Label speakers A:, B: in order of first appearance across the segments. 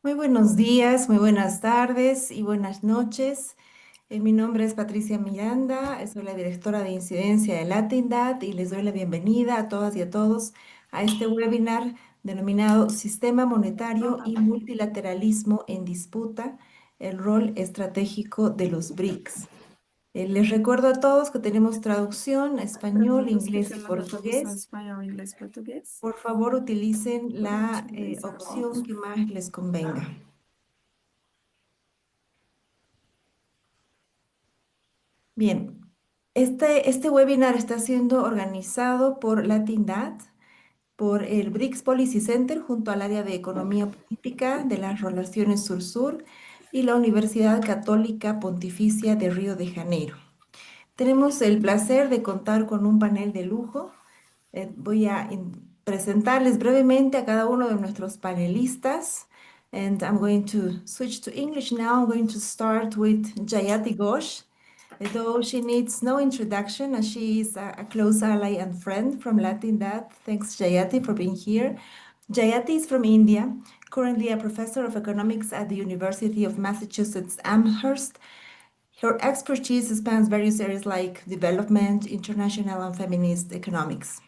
A: Muy buenos días, muy buenas tardes y buenas noches. Mi nombre es Patricia Miranda, soy la directora de incidencia de Latindad y les doy la bienvenida a todas y a todos a este webinar denominado Sistema Monetario y Multilateralismo en Disputa, el rol estratégico de los BRICS. Les recuerdo a todos que tenemos traducción a
B: Para
A: español,
B: todos que
A: inglés y
B: temos a tradução
A: portugués.
B: espanhol, inglês e português.
A: Por favor, utilicen
B: Por
A: la
B: gentileza,
A: opción que más les convenga. Bien, este webinar está siendo organizado por Latindad, por el BRICS Policy Center junto al área de Economía Política de las Relaciones Sur-Sur y la Universidad Católica Pontificia de Río de Janeiro. Tenemos el placer de contar con un panel de lujo. Voy a presentarles brevemente a cada uno de nuestros panelistas. And I'm going to switch to English now. I'm going to start with Jayati Ghosh, though she needs no introduction as she is a close ally and friend from Latin Dad. Thanks, Jayati, for being here. Jayati is from India, currently a professor of economics at the University of Massachusetts Amherst. Her expertise spans various areas like development, international and feminist economics.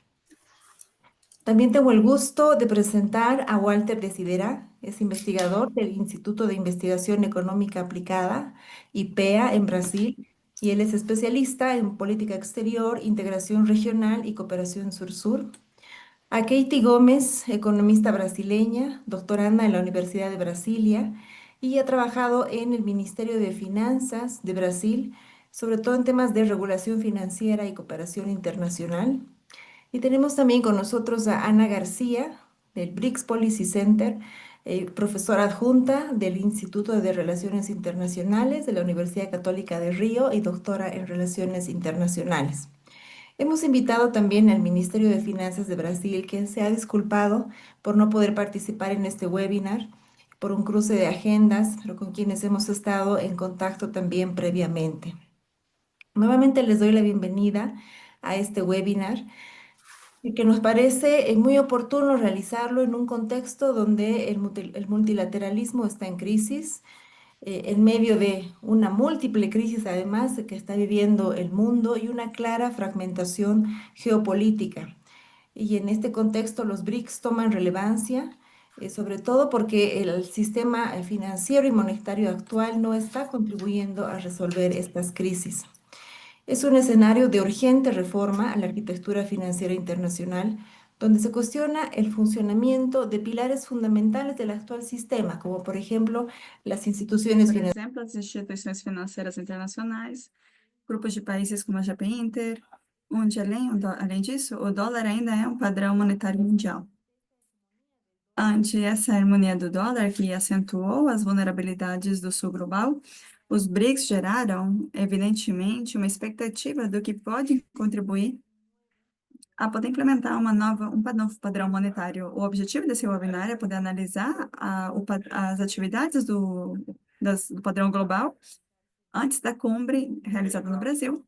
A: También tengo el gusto de presentar a Walter Desidera, es investigador del Instituto de Investigación Económica Aplicada, IPEA, en Brasil, y él es especialista en política exterior, integración regional y cooperación sur-sur. A Katie Gómez, economista brasileña, doctoranda en la Universidad de Brasilia, y ha trabajado en el Ministerio de Finanzas de Brasil, sobre todo en temas de regulación financiera y cooperación internacional. Y tenemos también con nosotros a Ana García, del BRICS Policy Center, profesora adjunta del Instituto de Relaciones Internacionales de la Universidad Católica de Río y doctora en Relaciones Internacionales. Hemos invitado también al Ministerio de Finanzas de Brasil, que se ha disculpado por no poder participar en este webinar, por un cruce de agendas, pero con quienes hemos estado en contacto también previamente. Nuevamente les doy la bienvenida a este webinar y que nos parece muy oportuno realizarlo en un contexto donde el multilateralismo está en crisis, en medio de una múltiple crisis además que está viviendo el mundo y una clara fragmentación geopolítica. Y en este contexto los BRICS toman relevancia, sobre todo porque el sistema financiero y monetario actual no está contribuyendo a resolver estas crisis. Es un escenario de urgente reforma a la arquitectura financiera internacional, donde se cuestiona el funcionamiento de pilares fundamentales del actual sistema, como por ejemplo las instituciones
B: Por
A: financieras.
B: exemplo, as instituições financeiras internacionais, grupos de países como a GP Inter, onde, além disso, o dólar ainda é um padrão monetário mundial. Ante essa harmonia do dólar, que acentuou as vulnerabilidades do sul global, os BRICS geraram, evidentemente, uma expectativa do que pode contribuir a poder implementar um novo padrão monetário. O objetivo desse webinar é poder analisar as atividades do padrão global antes da cumbre realizada no Brasil,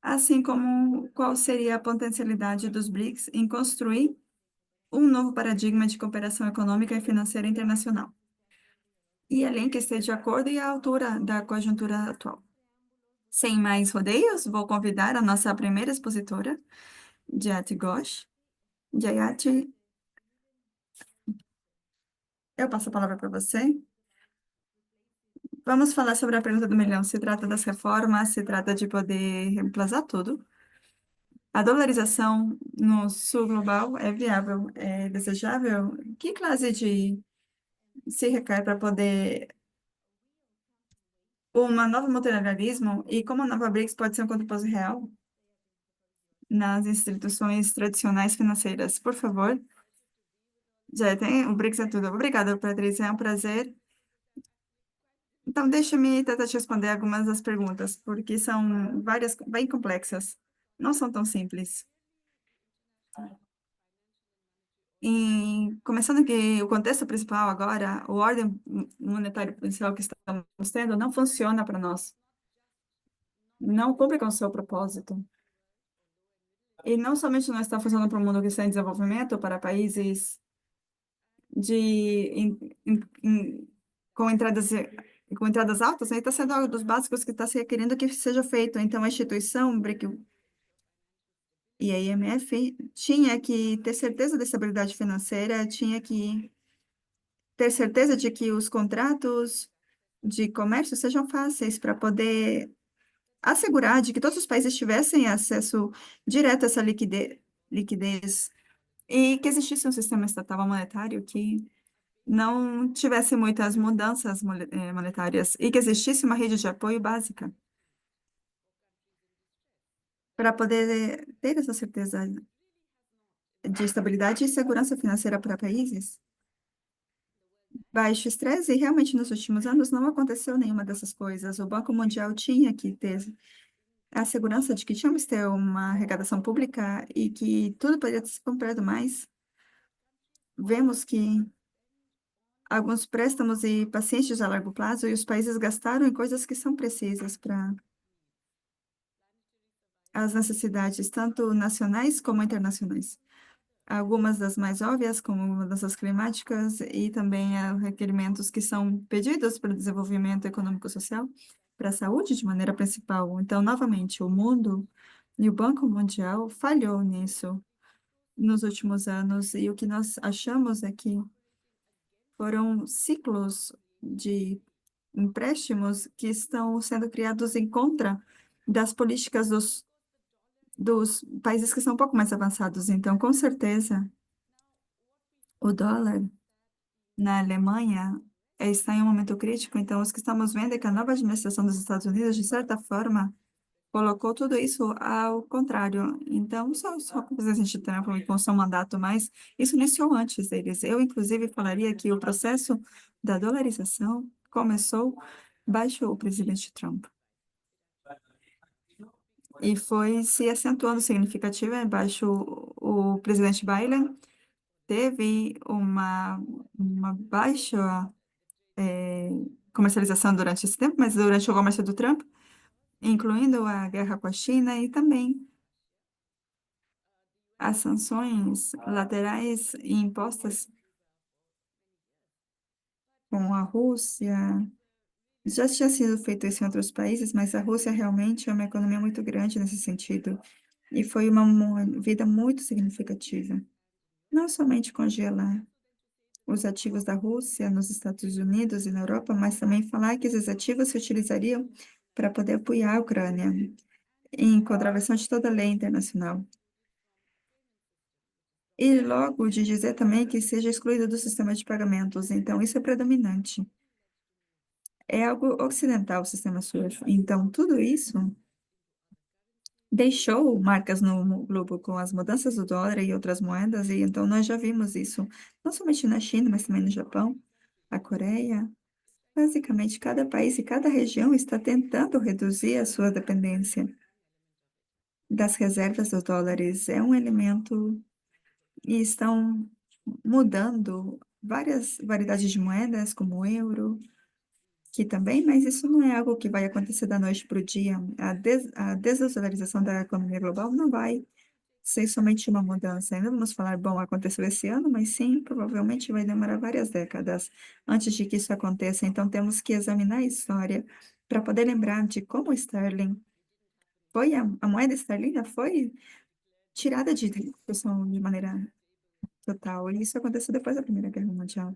B: assim como qual seria a potencialidade dos BRICS em construir um novo paradigma de cooperação econômica e financeira internacional, e além que esteja de acordo e à altura da conjuntura atual. Sem mais rodeios, vou convidar a nossa primeira expositora, Jayati Ghosh. Jayati, eu passo a palavra para você. Vamos falar sobre a pergunta do milhão. Se trata das reformas, se trata de poder reemplazar tudo. A dolarização no sul global é viável, é desejável? Que classe de se requer para poder uma nova multilateralismo e como a nova BRICS pode ser um contraposto real nas instituições tradicionais financeiras? Por favor, já tem o BRICS é tudo. Obrigada, Patrícia, é um prazer. Então, deixa-me tentar te responder algumas das perguntas, porque são várias, bem complexas. Não são tão simples. Começando que o contexto principal agora, o ordem monetário principal que estamos tendo, não funciona para nós. Não cumpre com o seu propósito. E não somente não está funcionando para o mundo que está em desenvolvimento, para países de com com entradas altas, né, está sendo algo dos básicos que está se querendo que seja feito. Então, a instituição, BRIC e a IMF, tinha que ter certeza da estabilidade financeira, tinha que ter certeza de que os contratos de comércio sejam fáceis para poder assegurar de que todos os países tivessem acesso direto a essa liquidez e que existisse um sistema estatal monetário que não tivesse muitas mudanças monetárias e que existisse uma rede de apoio básica para poder ter essa certeza de estabilidade e segurança financeira para países. Baixo estresse, e realmente nos últimos anos não aconteceu nenhuma dessas coisas. O Banco Mundial tinha que ter a segurança de que tínhamos que ter uma arrecadação pública e que tudo poderia ser comprado mais. Vemos que alguns préstamos e pacientes a largo prazo e os países gastaram em coisas que são precisas para as necessidades, tanto nacionais como internacionais. Algumas das mais óbvias, como mudanças climáticas e também requerimentos que são pedidos para o desenvolvimento econômico e social, para a saúde de maneira principal. Então, novamente, o mundo e o Banco Mundial falhou nisso nos últimos anos, e o que nós achamos é que foram ciclos de empréstimos que estão sendo criados em contra das políticas dos países que são um pouco mais avançados. Então, com certeza, o dólar na Alemanha está em um momento crítico. Então, o que estamos vendo é que a nova administração dos Estados Unidos, de certa forma, colocou tudo isso ao contrário. Então, só com o presidente Trump e com seu mandato, mas isso iniciou antes deles. Eu, inclusive, falaria que o processo da dolarização começou baixo o presidente Trump e foi se acentuando significativa baixo o presidente Biden. Teve uma baixa comercialização durante esse tempo, mas durante o comércio do Trump, incluindo a guerra com a China e também as sanções laterais impostas com a Rússia. Já tinha sido feito isso em outros países, mas a Rússia realmente é uma economia muito grande nesse sentido. E foi uma vida muito significativa. Não somente congelar os ativos da Rússia nos Estados Unidos e na Europa, mas também falar que esses ativos se utilizariam para poder apoiar a Ucrânia em contravenção de toda a lei internacional. E logo de dizer também que seja excluído do sistema de pagamentos. Então, isso é predominante. É algo ocidental o sistema SWIFT. Então, tudo isso deixou marcas no globo com as mudanças do dólar e outras moedas. E então, nós já vimos isso, não somente na China, mas também no Japão, a Coreia. Basicamente, cada país e cada região está tentando reduzir a sua dependência das reservas dos dólares. É um elemento e estão mudando várias variedades de moedas, como o euro, que também, mas isso não é algo que vai acontecer da noite para o dia. A desdolarização da economia global não vai ser somente uma mudança. Ainda vamos falar, bom, aconteceu esse ano, mas sim, provavelmente vai demorar várias décadas antes de que isso aconteça. Então, temos que examinar a história para poder lembrar de como o sterling foi, a moeda esterlina foi tirada de discussão de maneira total. E isso aconteceu depois da Primeira Guerra Mundial,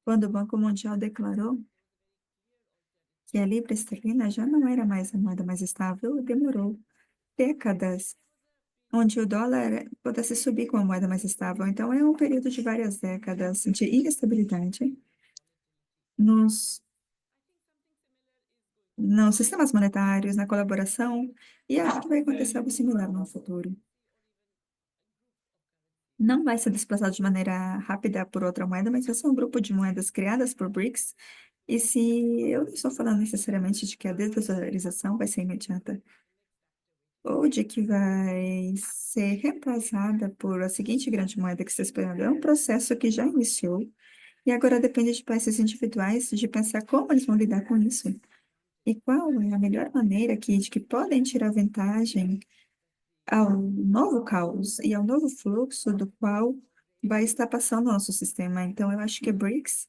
B: quando o Banco Mundial declarou que a libra esterlina já não era mais a moeda mais estável, demorou décadas, onde o dólar pudesse subir como a moeda mais estável. Então, é um período de várias décadas de instabilidade nos, nos sistemas monetários, na colaboração, e acho que vai acontecer algo similar no futuro. Não vai ser desplazado de maneira rápida por outra moeda, mas vai ser um grupo de moedas criadas por BRICS. E se eu não estou falando necessariamente de que a desdolarização vai ser imediata, ou de que vai ser reemplaçada por a seguinte grande moeda que está esperando, é um processo que já iniciou e agora depende de países individuais de pensar como eles vão lidar com isso e qual é a melhor maneira de que podem tirar vantagem ao novo caos e ao novo fluxo do qual vai estar passando o nosso sistema. Então, eu acho que BRICS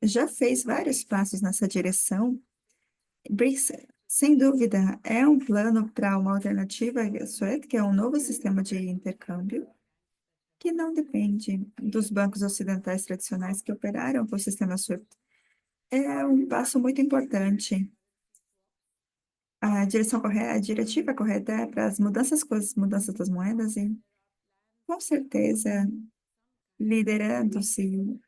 B: já fez vários passos nessa direção. BRICS, sem dúvida, é um plano para uma alternativa à SWIFT, que é um novo sistema de intercâmbio, que não depende dos bancos ocidentais tradicionais que operaram com o sistema SWIFT. É um passo muito importante. A diretiva correta é para as mudanças com as mudanças das moedas e, com certeza, liderando-se,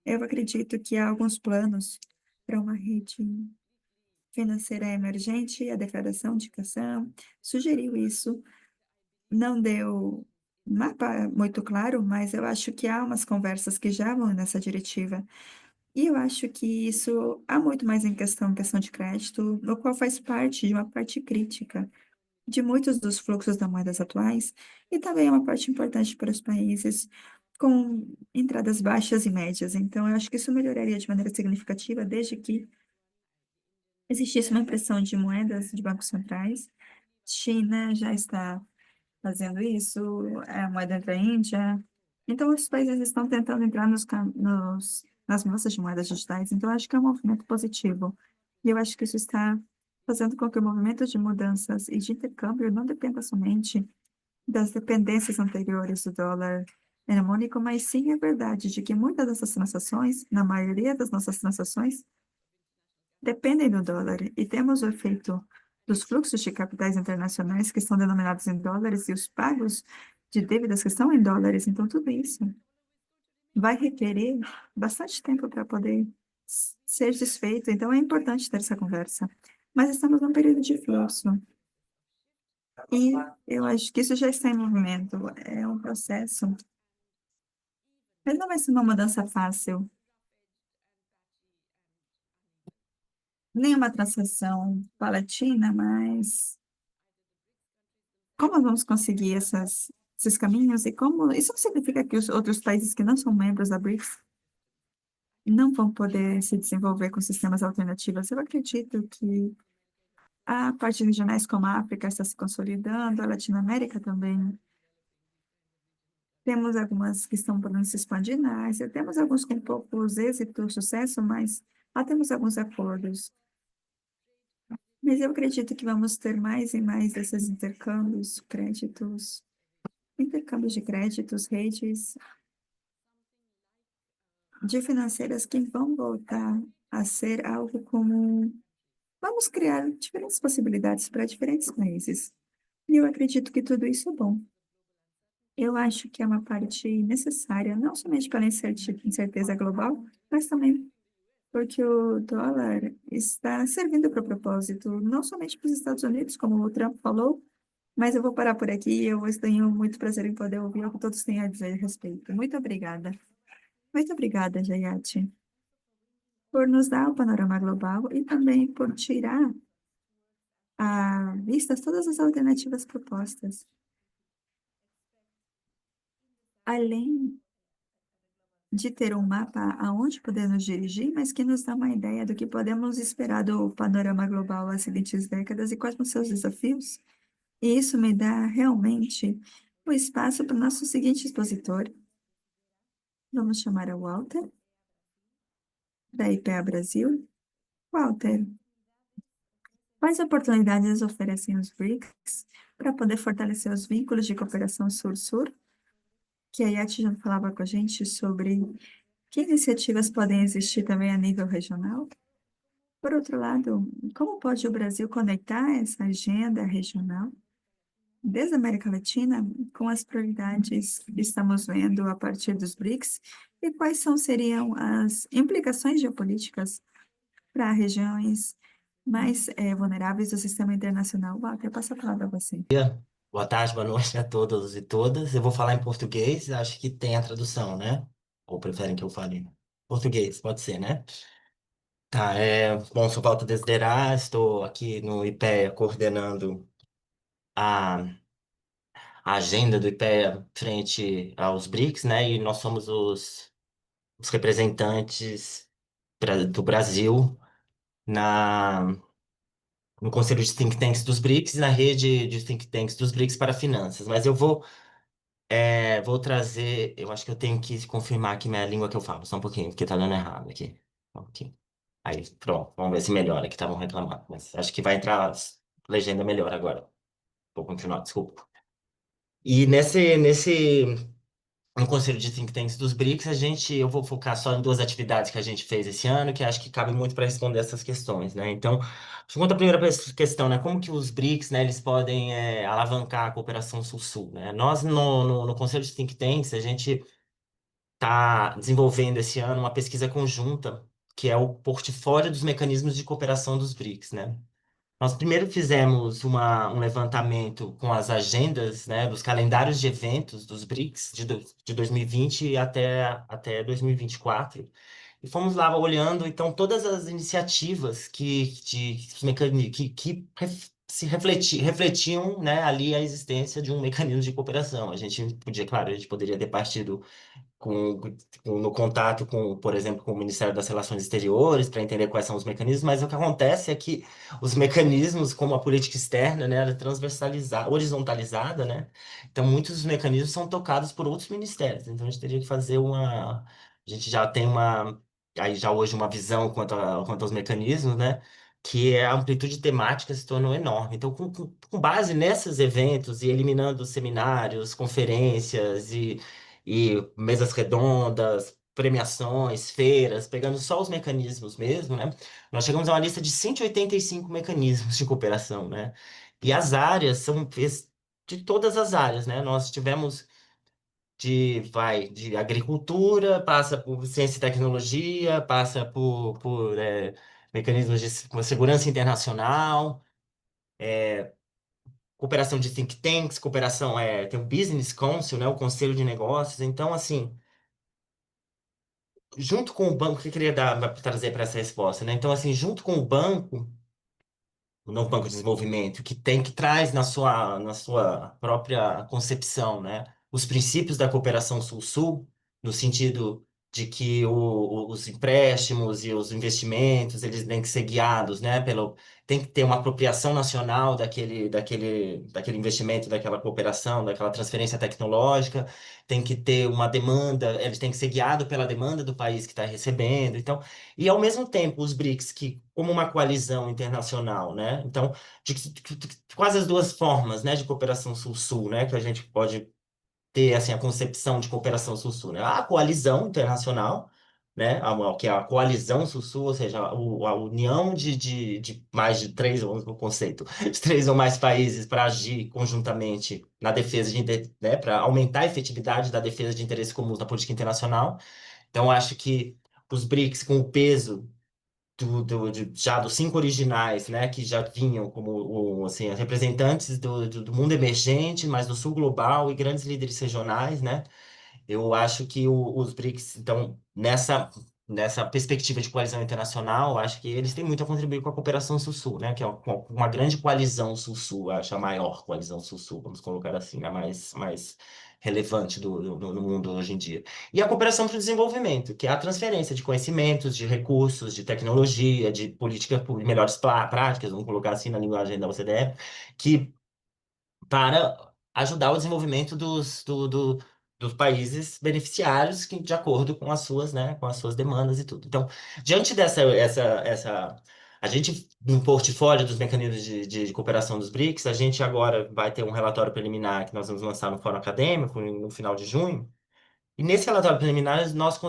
B: eu acredito que há alguns planos para uma rede financeira emergente, a declaração de Cassam sugeriu isso, não deu mapa muito claro, mas eu acho que há umas conversas que já vão nessa diretiva. E eu acho que isso há muito mais em questão de crédito, no qual faz parte de uma parte crítica de muitos dos fluxos das moedas atuais, e também é uma parte importante para os países com entradas baixas e médias. Então, eu acho que isso melhoraria de maneira significativa desde que existisse uma impressão de moedas de bancos centrais. China já está fazendo isso, é a moeda da Índia. Então, os países estão tentando entrar nas massas de moedas digitais. Então, eu acho que é um movimento positivo. E eu acho que isso está fazendo com que o movimento de mudanças e de intercâmbio não dependa somente das dependências anteriores do dólar hegemônico, mas sim a verdade de que muitas dessas transações, na maioria das nossas transações, dependem do dólar. E temos o efeito dos fluxos de capitais internacionais que estão denominados em dólares e os pagos de dívidas que estão em dólares. Então, tudo isso vai requerer bastante tempo para poder ser desfeito. Então, é importante ter essa conversa. Mas estamos num período de fluxo. E eu acho que isso já está em movimento. É um processo. Mas não vai ser uma mudança fácil. Nem uma transação paulatina, mas como nós vamos conseguir esses caminhos e como isso significa que os outros países que não são membros da BRICS não vão poder se desenvolver com sistemas alternativos? Eu acredito que a partes regionais como a África está se consolidando, a Latinoamérica também. Temos algumas que estão podendo se expandir na Ásia, temos alguns com poucos êxitos, sucesso, mas lá temos alguns acordos. Mas eu acredito que vamos ter mais e mais desses intercâmbios, créditos, intercâmbios de créditos, redes de financeiras que vão voltar a ser algo como vamos criar diferentes possibilidades para diferentes países. E eu acredito que tudo isso é bom. Eu acho que é uma parte necessária, não somente para a incerteza global, mas também porque o dólar está servindo para o propósito, não somente para os Estados Unidos, como o Trump falou, mas eu vou parar por aqui e eu tenho muito prazer em poder ouvir o que todos têm a dizer a respeito. Muito obrigada. Muito obrigada, Jayati, por nos dar o panorama global e também por tirar à vista todas as alternativas propostas. Além de ter um mapa aonde podemos dirigir, mas que nos dá uma ideia do que podemos esperar do panorama global às seguintes décadas e quais vão ser os desafios. E isso me dá realmente o espaço para o nosso seguinte expositor. Vamos chamar o Walter, da IPEA Brasil. Walter, quais oportunidades oferecem os BRICS para poder fortalecer os vínculos de cooperação Sul-Sul? Que a Yati já falava com a gente sobre que iniciativas podem existir também a nível regional. Por outro lado, como pode o Brasil conectar essa agenda regional desde a América Latina com as prioridades que estamos vendo a partir dos BRICS e quais seriam as implicações geopolíticas para regiões mais vulneráveis do sistema internacional? Walter, eu passo a palavra a você.
C: Boa tarde, boa noite a todos e todas. Eu vou falar em português, acho que tem a tradução, né? Ou preferem que eu fale português, pode ser, né? Tá, bom, sou Walter Desderá, estou aqui no IPEA coordenando a, a agenda do IPEA frente aos BRICS, né? E nós somos os representantes do Brasil na, no Conselho de Think Tanks dos BRICS e na rede de Think Tanks dos BRICS para finanças. Mas eu vou Vou trazer. Eu acho que eu tenho que confirmar aqui minha língua que eu falo, só um pouquinho, porque tá dando errado aqui. Só um pouquinho. Aí, pronto, vamos ver se melhora, que estavam reclamando. Mas acho que vai entrar legenda melhor agora. Vou continuar, desculpa. E no Conselho de Think Tanks dos BRICS, eu vou focar só em duas atividades que a gente fez esse ano, que acho que cabe muito para responder essas questões, né? Então, quanto à primeira questão, né? Como que os BRICS, né, eles podem alavancar a cooperação Sul-Sul, né? Nós, no Conselho de Think Tanks, a gente está desenvolvendo esse ano uma pesquisa conjunta, que é o portfólio dos mecanismos de cooperação dos BRICS, né? Nós primeiro fizemos um levantamento com as agendas, né, dos calendários de eventos dos BRICS de 2020 até 2024. E fomos lá olhando, então, todas as iniciativas que refletiam, né, ali a existência de um mecanismo de cooperação. A gente podia, claro, a gente poderia ter partido com, no contato com, por exemplo, com o Ministério das Relações Exteriores para entender quais são os mecanismos, mas o que acontece é que os mecanismos, como a política externa, né, ela é transversalizada, horizontalizada, né? Então, muitos dos mecanismos são tocados por outros ministérios. Então, a gente teria que fazer uma. A gente já tem aí já hoje uma visão quanto aos mecanismos, né? Que a amplitude temática se tornou enorme. Então, com base nesses eventos e eliminando seminários, conferências e mesas redondas, premiações, feiras, pegando só os mecanismos mesmo, né? Nós chegamos a uma lista de 185 mecanismos de cooperação, né? E as áreas são de todas as áreas, né? Nós tivemos de agricultura, passa por ciência e tecnologia, passa por mecanismos de segurança internacional, cooperação de think tanks, tem o Business Council, né? O Conselho de Negócios. Então, assim, junto com o banco, que eu queria trazer para essa resposta, né? Então, assim, junto com o novo Banco de Desenvolvimento, que traz na sua própria concepção, né, os princípios da cooperação Sul-Sul, no sentido de que os empréstimos e os investimentos, eles têm que ser guiados, né, tem que ter uma apropriação nacional daquele investimento, daquela cooperação, daquela transferência tecnológica, tem que ter uma demanda, eles têm que ser guiados pela demanda do país que está recebendo. Então, e ao mesmo tempo, os BRICS, que como uma coalizão internacional, né? Então, quase as duas formas, né, de cooperação Sul-Sul, né, que a gente pode ter assim a concepção de cooperação Sul-Sul, né? A coalizão internacional, né, que é a coalizão Sul-Sul, ou seja, a união de mais de três, o conceito, de três ou mais países para agir conjuntamente na defesa né, para aumentar a efetividade da defesa de interesses comuns na política internacional. Então, acho que os BRICS, com o peso já dos cinco originais, né, que já vinham como assim, as representantes do mundo emergente, mas do sul global e grandes líderes regionais, né? Eu acho que os BRICS, então, nessa perspectiva de coalizão internacional, acho que eles têm muito a contribuir com a cooperação Sul-Sul, né? Que é uma grande coalizão Sul-Sul, acho a maior coalizão Sul-Sul, vamos colocar assim, a mais relevante no mundo hoje em dia. E a cooperação para o desenvolvimento, que é a transferência de conhecimentos, de recursos, de tecnologia, de política por melhores práticas, vamos colocar assim na linguagem da OCDE, que para ajudar o desenvolvimento dos países beneficiários de acordo com as suas, né, com as suas demandas e tudo. Então, diante a gente, no portfólio dos mecanismos de cooperação dos BRICS, a gente agora vai ter um relatório preliminar que nós vamos lançar no Fórum Acadêmico no final de junho. E nesse relatório preliminar, nós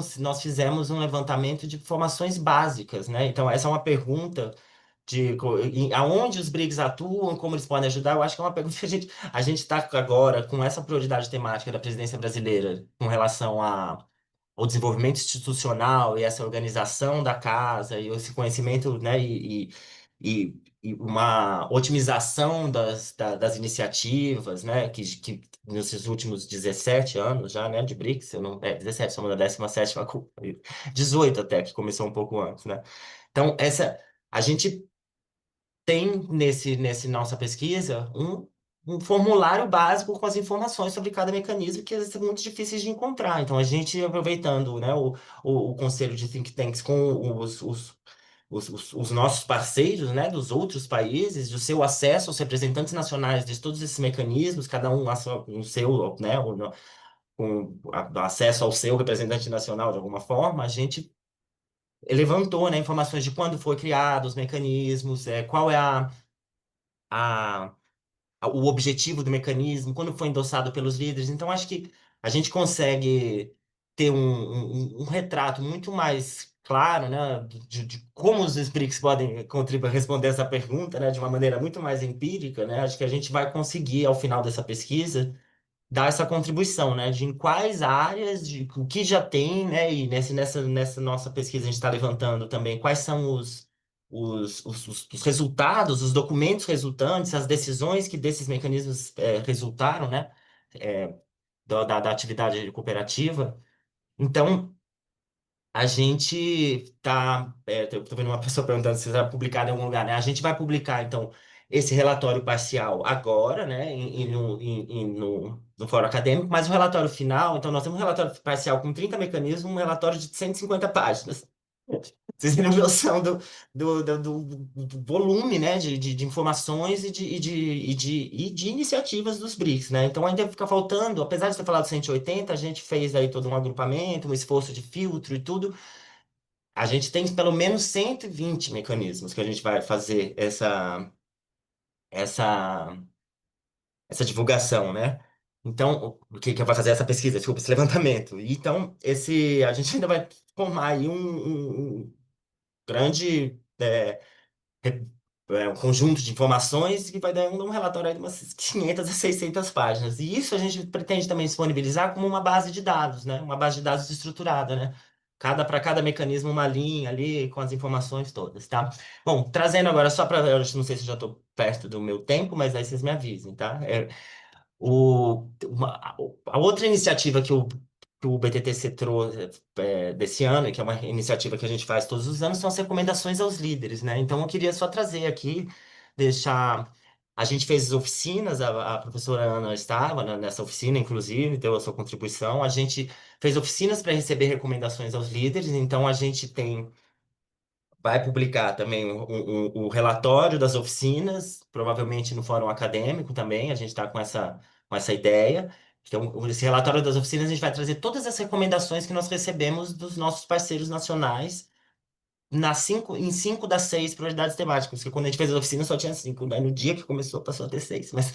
C: fizemos um levantamento de informações básicas, né? Então, essa é uma pergunta aonde os BRICS atuam, como eles podem ajudar. Eu acho que é uma pergunta que a gente está agora com essa prioridade temática da presidência brasileira com relação ao desenvolvimento institucional e essa organização da casa e esse conhecimento, né, e uma otimização das iniciativas, né, que nesses últimos 17 anos já, né, de BRICS, eu não, 17, somos da 17ª, 18 até, que começou um pouco antes, né? Então, a gente tem nesse nossa pesquisa um formulário básico com as informações sobre cada mecanismo que às vezes são muito difíceis de encontrar. Então, a gente, aproveitando, né, o conselho de think tanks com os nossos parceiros, né, dos outros países, o seu acesso aos representantes nacionais de todos esses mecanismos, cada um o seu, né, com acesso ao seu representante nacional de alguma forma, a gente levantou, né, informações de quando foi criado os mecanismos, qual é a o objetivo do mecanismo, quando foi endossado pelos líderes. Então, acho que a gente consegue ter um retrato muito mais claro, né, de como os BRICS podem contribuir, responder essa pergunta, né, de uma maneira muito mais empírica, né. Acho que a gente vai conseguir, ao final dessa pesquisa, dar essa contribuição, né, de em quais áreas, de o que já tem, né, e nessa nossa pesquisa a gente está levantando também quais são os resultados, os documentos resultantes, as decisões que desses mecanismos resultaram, né, é, da atividade cooperativa. Então, a gente tá. Eu tô vendo uma pessoa perguntando se será publicado em algum lugar, né? A gente vai publicar, então, esse relatório parcial agora, né? No fórum acadêmico, mas o relatório final, então, nós temos um relatório parcial com 30 mecanismos, um relatório de 150 páginas. Vocês têm noção do volume, né, de informações e de iniciativas dos BRICS, né? Então ainda fica faltando, apesar de ter falado 180, a gente fez aí todo um agrupamento, um esforço de filtro e tudo. A gente tem pelo menos 120 mecanismos que a gente vai fazer essa, essa divulgação, né? Então, que vai fazer essa pesquisa, desculpa, esse levantamento. E então, a gente ainda vai formar aí um grande um conjunto de informações que vai dar um relatório aí de umas 500 a 600 páginas. E isso a gente pretende também disponibilizar como uma base de dados, né? Uma base de dados estruturada, né? Para cada mecanismo, uma linha ali com as informações todas, tá? Bom, trazendo agora só para. Eu não sei se eu já estou perto do meu tempo, mas aí vocês me avisem, tá? A outra iniciativa que o BTTC trouxe desse ano, e que é uma iniciativa que a gente faz todos os anos, são as recomendações aos líderes, né? Então, eu queria só trazer aqui, deixar. A gente fez oficinas, a professora Ana estava nessa oficina, inclusive, deu a sua contribuição. A gente fez oficinas para receber recomendações aos líderes, então a gente vai publicar também o relatório das oficinas, provavelmente no fórum acadêmico também, a gente está com essa ideia. Então, esse relatório das oficinas, a gente vai trazer todas as recomendações que nós recebemos dos nossos parceiros nacionais em 5 das 6 prioridades temáticas, porque quando a gente fez as oficinas só tinha 5, daí no dia que começou passou a ter 6. Mas,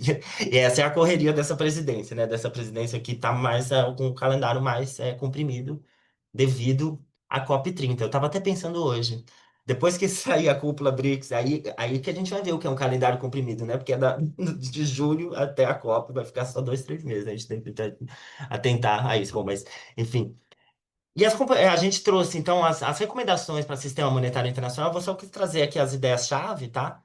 C: e essa é a correria dessa presidência, né? Dessa presidência que está mais com o calendário mais comprimido devido à COP30. Eu estava até pensando hoje, depois que sair a cúpula BRICS, aí que a gente vai ver o que é um calendário comprimido, né? Porque de julho até a COP vai ficar só 2, 3 meses. A gente tem que atentar a isso. Bom, mas, enfim. E a gente trouxe, então, as recomendações para o Sistema Monetário Internacional. Eu vou só trazer aqui as ideias-chave, tá?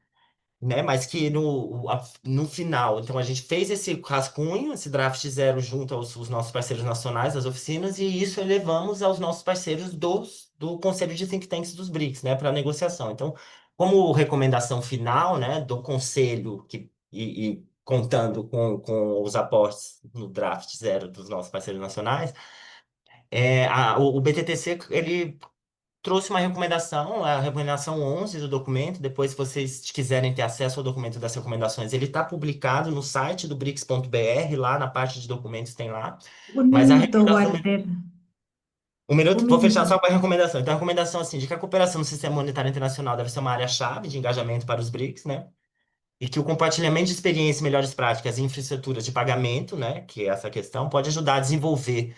C: Né? Mas que no final, então a gente fez esse rascunho, esse draft zero junto aos nossos parceiros nacionais, das oficinas, e isso elevamos aos nossos parceiros do Conselho de Think Tanks dos BRICS, né, para negociação. Então, como recomendação final, né, do Conselho, e contando com os aportes no draft zero dos nossos parceiros nacionais, o BTTC, ele trouxe uma recomendação, a recomendação 11 do documento. Depois, se vocês quiserem ter acesso ao documento das recomendações, ele está publicado no site do BRICS.br, lá na parte de documentos tem lá.
A: Un
C: Mas a
A: minuto,
C: recomendação,
A: Walter.
C: um
A: Un
C: minuto, vou fechar
A: minuto.
C: só com a recomendação. Então, a recomendação, assim, de que a cooperação no sistema monetário internacional deve ser uma área-chave de engajamento para os BRICS, né? E que o compartilhamento de experiências e melhores práticas em infraestruturas de pagamento, né, que é essa questão, pode ajudar a desenvolver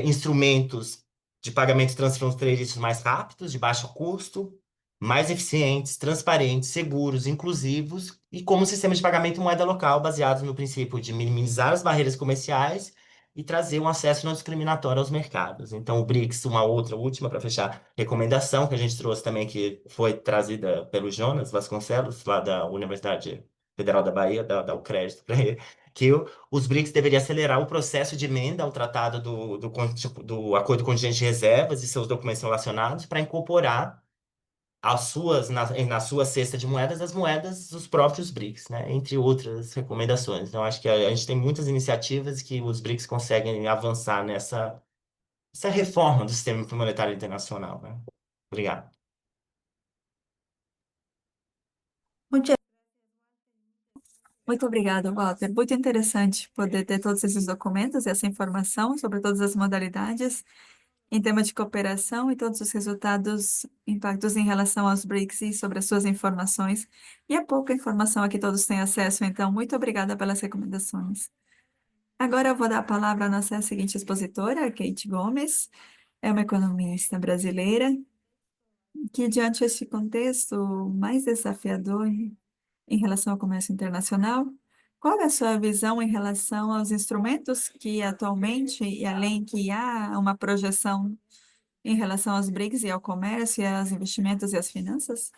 C: instrumentos de pagamento transfronteiriços mais rápidos, de baixo custo, mais eficientes, transparentes, seguros, inclusivos e como sistemas de pagamento em moeda local baseados no princípio de minimizar as barreiras comerciais e trazer um acesso não discriminatório aos mercados. Então, o BRICS, uma outra, última para fechar, recomendação que a gente trouxe também, que foi trazida pelo Jonas Vasconcelos, lá da Universidade Federal da Bahia, dá o crédito para ele, que os BRICS deveriam acelerar o processo de emenda ao tratado do Acordo Contingente de Reservas e seus documentos relacionados para incorporar na sua cesta de moedas as moedas dos próprios BRICS, né? Entre outras recomendações. Então, acho que a gente tem muitas iniciativas que os BRICS conseguem avançar essa reforma do sistema monetário internacional, né? Obrigado.
A: Muchas
B: Muito obrigada, Walter. Muito interessante poder ter todos esses documentos e essa informação sobre todas as modalidades em tema de cooperação e todos os resultados, impactos em relação aos BRICS e sobre as suas informações. E a pouca informação a que todos têm acesso, então, muito obrigada pelas recomendações. Agora eu vou dar a palavra à nossa seguinte expositora, a Kate Gomes, é uma economista brasileira que, diante deste contexto mais desafiador em relação ao comércio internacional, qual é a sua visão em relação aos instrumentos que atualmente, e além que há uma projeção em relação aos BRICS e ao comércio, e aos investimentos e às finanças?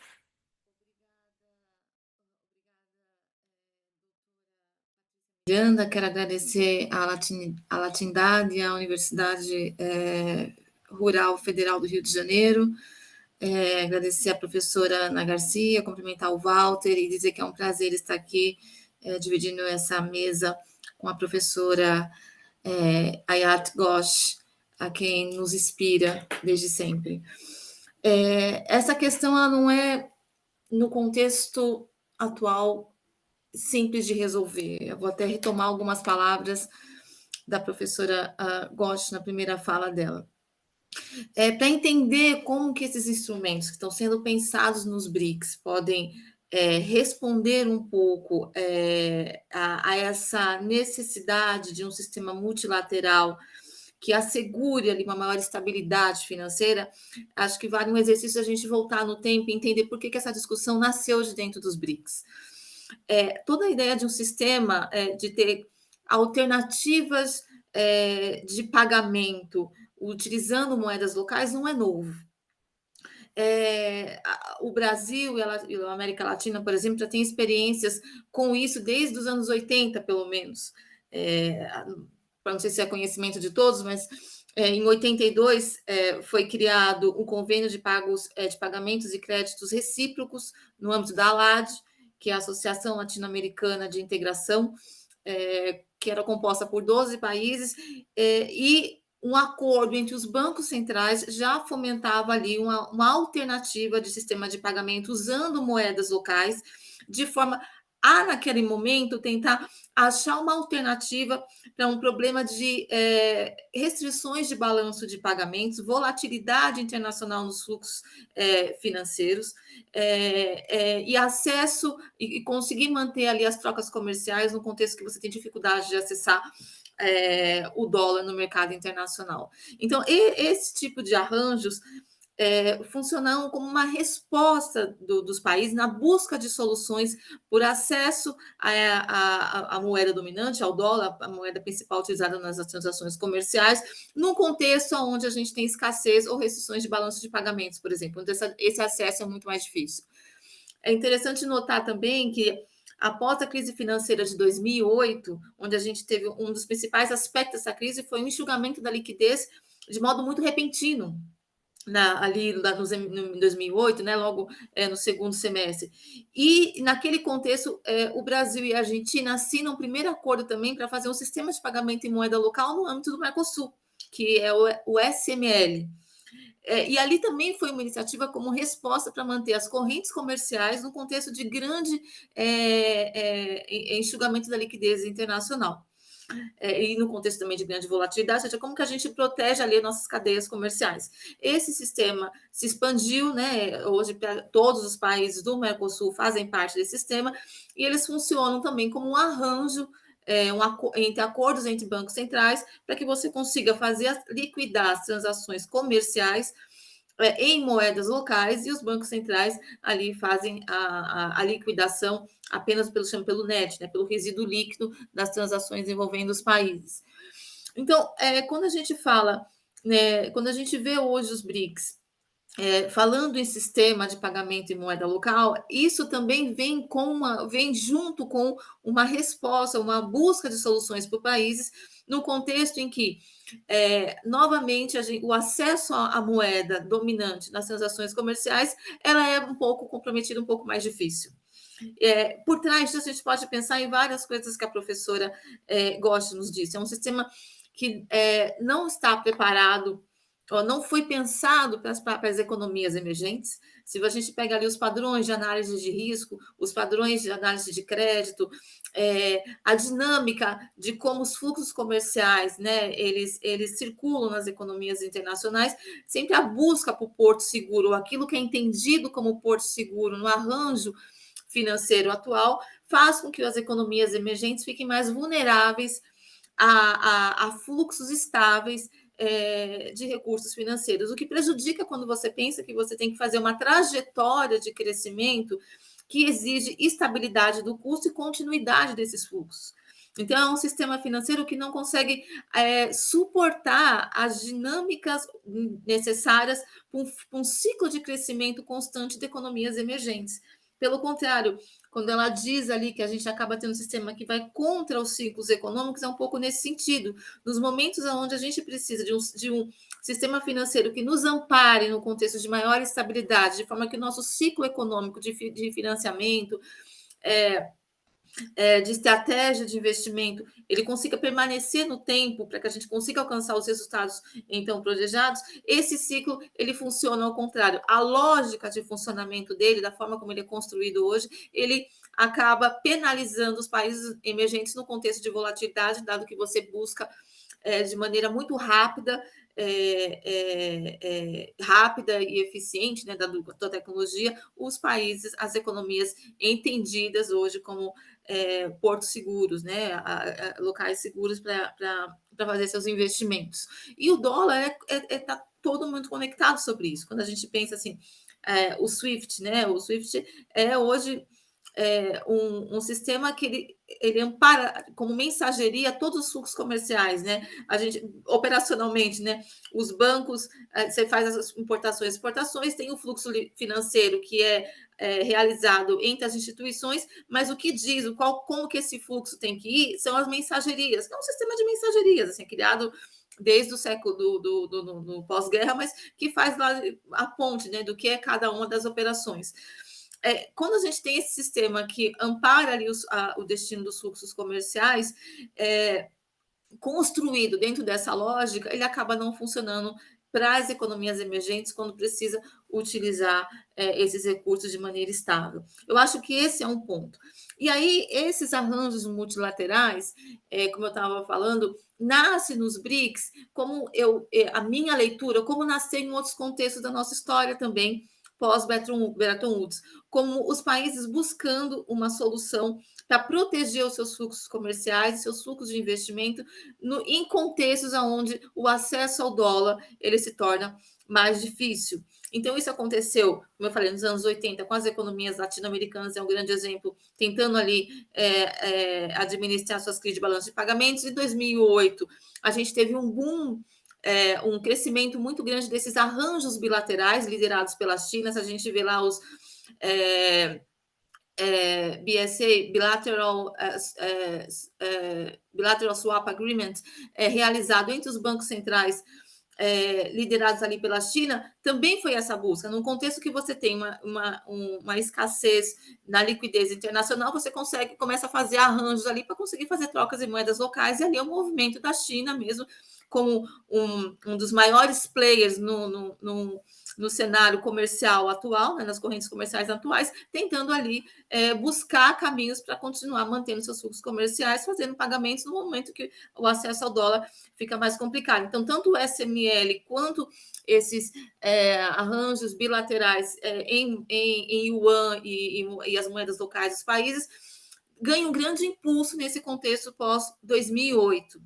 D: Miranda, quero agradecer à Latindade e à Universidade Rural Federal do Rio de Janeiro, agradecer à professora Ana Garcia, cumprimentar o Walter e dizer que é um prazer estar aqui dividindo essa mesa com a professora Ayat Ghosh, a quem nos inspira desde sempre. Essa questão ela não é, no contexto atual, simples de resolver. Eu vou até retomar algumas palavras da professora Ghosh na primeira fala dela. Para entender como que esses instrumentos que estão sendo pensados nos BRICS podem responder um pouco a essa necessidade de um sistema multilateral que assegure ali uma maior estabilidade financeira, acho que vale um exercício a gente voltar no tempo e entender por que essa discussão nasceu de dentro dos BRICS. Toda a ideia de um sistema de ter alternativas de pagamento utilizando moedas locais não é novo. O Brasil e a América Latina, por exemplo, já tem experiências com isso desde os anos 80, pelo menos. Não sei se é conhecimento de todos, mas em 82 foi criado um convênio de pagamentos e créditos recíprocos no âmbito da ALAD, que é a Associação Latino-Americana de Integração, que era composta por 12 países, e um acordo entre os bancos centrais já fomentava ali uma alternativa de sistema de pagamento usando moedas locais, de forma a, naquele momento, tentar achar uma alternativa para um problema de restrições de balanço de pagamentos, volatilidade internacional nos fluxos financeiros, e acesso e conseguir manter ali as trocas comerciais no contexto que você tem dificuldade de acessar o dólar no mercado internacional. Então, esse tipo de arranjos funcionam como uma resposta dos países na busca de soluções por acesso à moeda dominante, ao dólar, a moeda principal utilizada nas transações comerciais, num contexto onde a gente tem escassez ou restrições de balanço de pagamentos, por exemplo, onde esse acesso é muito mais difícil. É interessante notar também que, após a crise financeira de 2008, onde a gente teve um dos principais aspectos dessa crise foi o enxugamento da liquidez de modo muito repentino, ali em 2008, né, logo no segundo semestre. E, naquele contexto, o Brasil e a Argentina assinam um primeiro acordo também para fazer um sistema de pagamento em moeda local no âmbito do Mercosul, que é o SML. E ali também foi uma iniciativa como resposta para manter as correntes comerciais no contexto de grande enxugamento da liquidez internacional. E no contexto também de grande volatilidade, ou seja, como que a gente protege ali nossas cadeias comerciais. Esse sistema se expandiu, né? Hoje todos os países do Mercosul fazem parte desse sistema, e eles funcionam também como um arranjo entre acordos entre bancos centrais, para que você consiga liquidar as transações comerciais em moedas locais, e os bancos centrais ali fazem a liquidação apenas pelo net, né, pelo resíduo líquido das transações envolvendo os países. Então, quando a gente fala, né, quando a gente vê hoje os BRICS falando em sistema de pagamento em moeda local, isso também vem junto com uma resposta, uma busca de soluções para países, no contexto em que, novamente, o acesso à moeda dominante nas transações comerciais, ela é um pouco comprometida, um pouco mais difícil. Por trás disso, a gente pode pensar em várias coisas que a professora Ghosh nos disse. É um sistema que não está preparado não foi pensado para as economias emergentes. Se a gente pega ali os padrões de análise de risco, os padrões de análise de crédito, a dinâmica de como os fluxos comerciais, né, eles circulam nas economias internacionais, sempre a busca por porto seguro, aquilo que é entendido como porto seguro no arranjo financeiro atual, faz com que as economias emergentes fiquem mais vulneráveis a fluxos estáveis de recursos financeiros, o que prejudica quando você pensa que você tem que fazer uma trajetória de crescimento que exige estabilidade do custo e continuidade desses fluxos. Então, é um sistema financeiro que não consegue suportar as dinâmicas necessárias para um ciclo de crescimento constante de economias emergentes. Pelo contrário, quando ela diz ali que a gente acaba tendo um sistema que vai contra os ciclos econômicos, é um pouco nesse sentido. Nos momentos onde a gente precisa de um sistema financeiro que nos ampare no contexto de maior estabilidade, de forma que o nosso ciclo econômico de financiamento, de estratégia de investimento, ele consiga permanecer no tempo para que a gente consiga alcançar os resultados então projejados, esse ciclo ele funciona ao contrário. A lógica de funcionamento dele, da forma como ele é construído hoje, ele acaba penalizando os países emergentes no contexto de volatilidade, dado que você busca de maneira muito rápida, rápida e eficiente, né, da tecnologia, os países, as economias entendidas hoje como portos seguros, né, locais seguros para fazer seus investimentos. E o dólar está todo mundo conectado sobre isso. Quando a gente pensa assim, o SWIFT, né, o SWIFT é hoje um sistema que ele ampara como mensageria todos os fluxos comerciais, né? A gente, operacionalmente, né? Os bancos, você faz as importações e exportações, tem o fluxo financeiro que é realizado entre as instituições, mas o que diz, como que esse fluxo tem que ir, são as mensagerias, que é um sistema de mensagerias, assim, criado desde o século do pós-guerra, mas que faz lá a ponte, né, do que é cada uma das operações. Quando a gente tem esse sistema que ampara ali o destino dos fluxos comerciais, construído dentro dessa lógica, ele acaba não funcionando para as economias emergentes quando precisa utilizar esses recursos de maneira estável. Eu acho que esse é um ponto. E aí, esses arranjos multilaterais, como eu estava falando, nasce nos BRICS, como a minha leitura, como nasceu em outros contextos da nossa história também, pós-Bretton Woods, como os países buscando uma solução para proteger os seus fluxos comerciais, seus fluxos de investimento, em contextos onde o acesso ao dólar ele se torna mais difícil. Então, isso aconteceu, como eu falei, nos anos 80, com as economias latino-americanas, é um grande exemplo, tentando ali administrar suas crises de balanço de pagamentos. Em 2008, a gente teve um boom, um crescimento muito grande desses arranjos bilaterais liderados pela China. Se a gente vê lá os BSA, Bilateral Swap Agreement, realizado entre os bancos centrais liderados ali pela China, também foi essa busca. Num contexto que você tem uma escassez na liquidez internacional, você começa a fazer arranjos ali para conseguir fazer trocas em moedas locais, e ali é o movimento da China mesmo, como um dos maiores players no cenário comercial atual, né, nas correntes comerciais atuais, tentando ali buscar caminhos para continuar mantendo seus fluxos comerciais, fazendo pagamentos no momento que o acesso ao dólar fica mais complicado. Então, tanto o SML quanto esses arranjos bilaterais em yuan e as moedas locais dos países ganham um grande impulso nesse contexto pós-2008.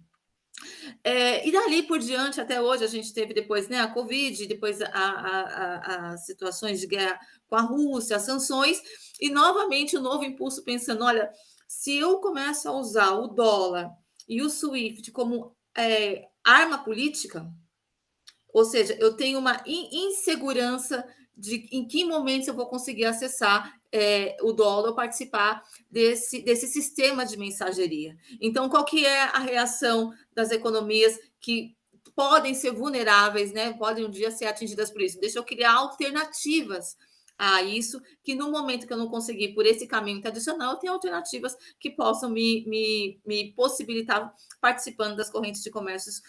D: E dali por diante, até hoje, a gente teve depois, né, a Covid, depois as situações de guerra com a Rússia, as sanções, e novamente o novo impulso pensando, olha, se eu começo a usar o dólar e o SWIFT como arma política, ou seja, eu tenho uma insegurança de em que momentos eu vou conseguir acessar o dólar ou participar desse sistema de mensageria. Então, qual que é a reação das economias que podem ser vulneráveis, né? Podem um dia ser atingidas por isso? Deixa eu criar alternativas a isso, que no momento que eu não conseguir por esse caminho tradicional, eu tenho alternativas que possam me possibilitar participando das correntes de comércios